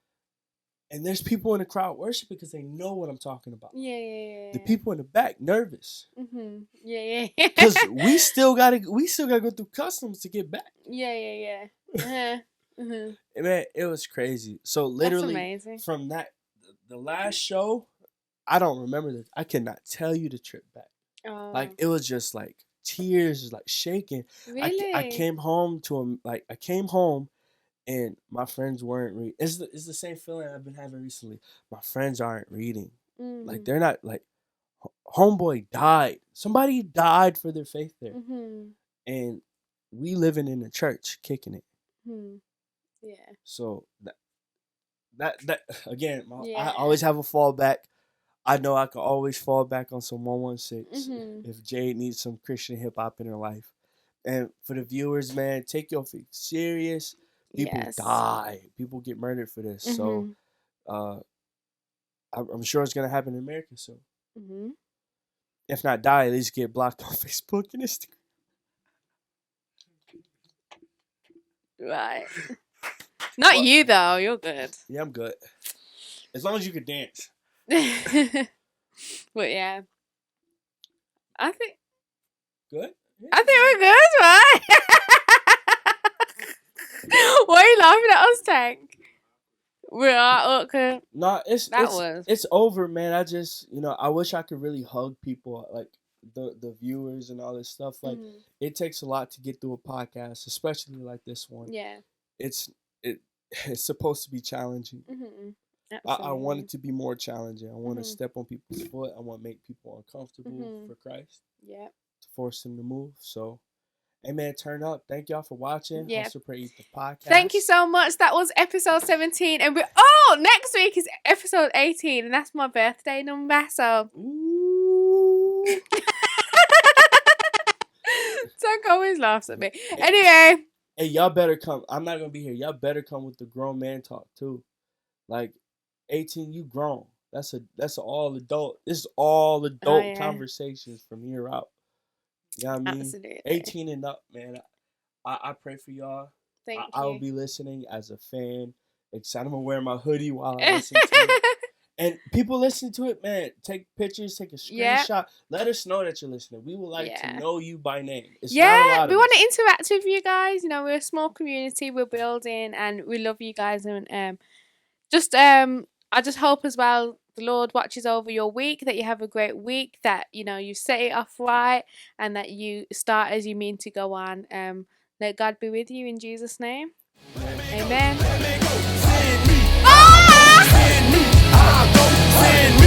And there's people in the crowd worshiping because they know what I'm talking about. Yeah. The people in the back nervous Mhm. Yeah. because we still gotta go through customs to get back. Yeah. Mhm. Man, it was crazy. So That's literally amazing. from that, the last show, I don't remember this. I cannot tell you the trip back. Oh. Like, it was just like tears, like shaking. Really? I came home I came home, and my friends weren't reading. It's the same feeling I've been having recently. My friends aren't reading. Like, they're not, like, homeboy died. Somebody died for their faith there. And we living in the church, kicking it. Yeah. So that again, Yeah. I always have a fallback. I know I can always fall back on some 116 if Jade needs some Christian hip hop in her life. And for the viewers, man, take your faith serious. People die. People get murdered for this. So I'm sure it's gonna happen in America soon. If not die, at least get blocked on Facebook and Instagram. Right. Not you though. You're good. Yeah, I'm good. As long as you can dance. But yeah, I think Good. Yeah. we're good, right? Why are you laughing at us, Tank? We are okay. No, it's over, man. I just, I wish I could really hug people, like the viewers and all this stuff. Like, it takes a lot to get through a podcast, especially like this one. Yeah. It's supposed to be challenging. I want it to be more challenging. I want to step on people's foot. I want to make people uncomfortable for Christ. Yeah. To force them to move. So, amen. Turn up. Thank y'all for watching. Yeah. Hustle Pray Eat the podcast. Thank you so much. That was episode 17, and next week is episode 18, and that's my birthday number. So. Ooh. Tank always laughs at me. Anyway. Hey, y'all better come. I'm not gonna be here. Y'all better come with the grown man talk too. Like, 18, you grown. That's all adult. This is all adult conversations from here out. You know what I mean? Absolutely. 18 and up, man. I pray for y'all. Thank you. I will be listening as a fan. Excited. I'm gonna wear my hoodie while I listen to it. And people listen to it, man. Take pictures, take a screenshot. Yep. Let us know that you're listening. We would like to know you by name. It's we want to interact with you guys. We're a small community. We're building, and we love you guys. And I just hope as well the Lord watches over your week, that you have a great week, that you set it off right, and that you start as you mean to go on. Let God be with you in Jesus' name. Amen. Send me.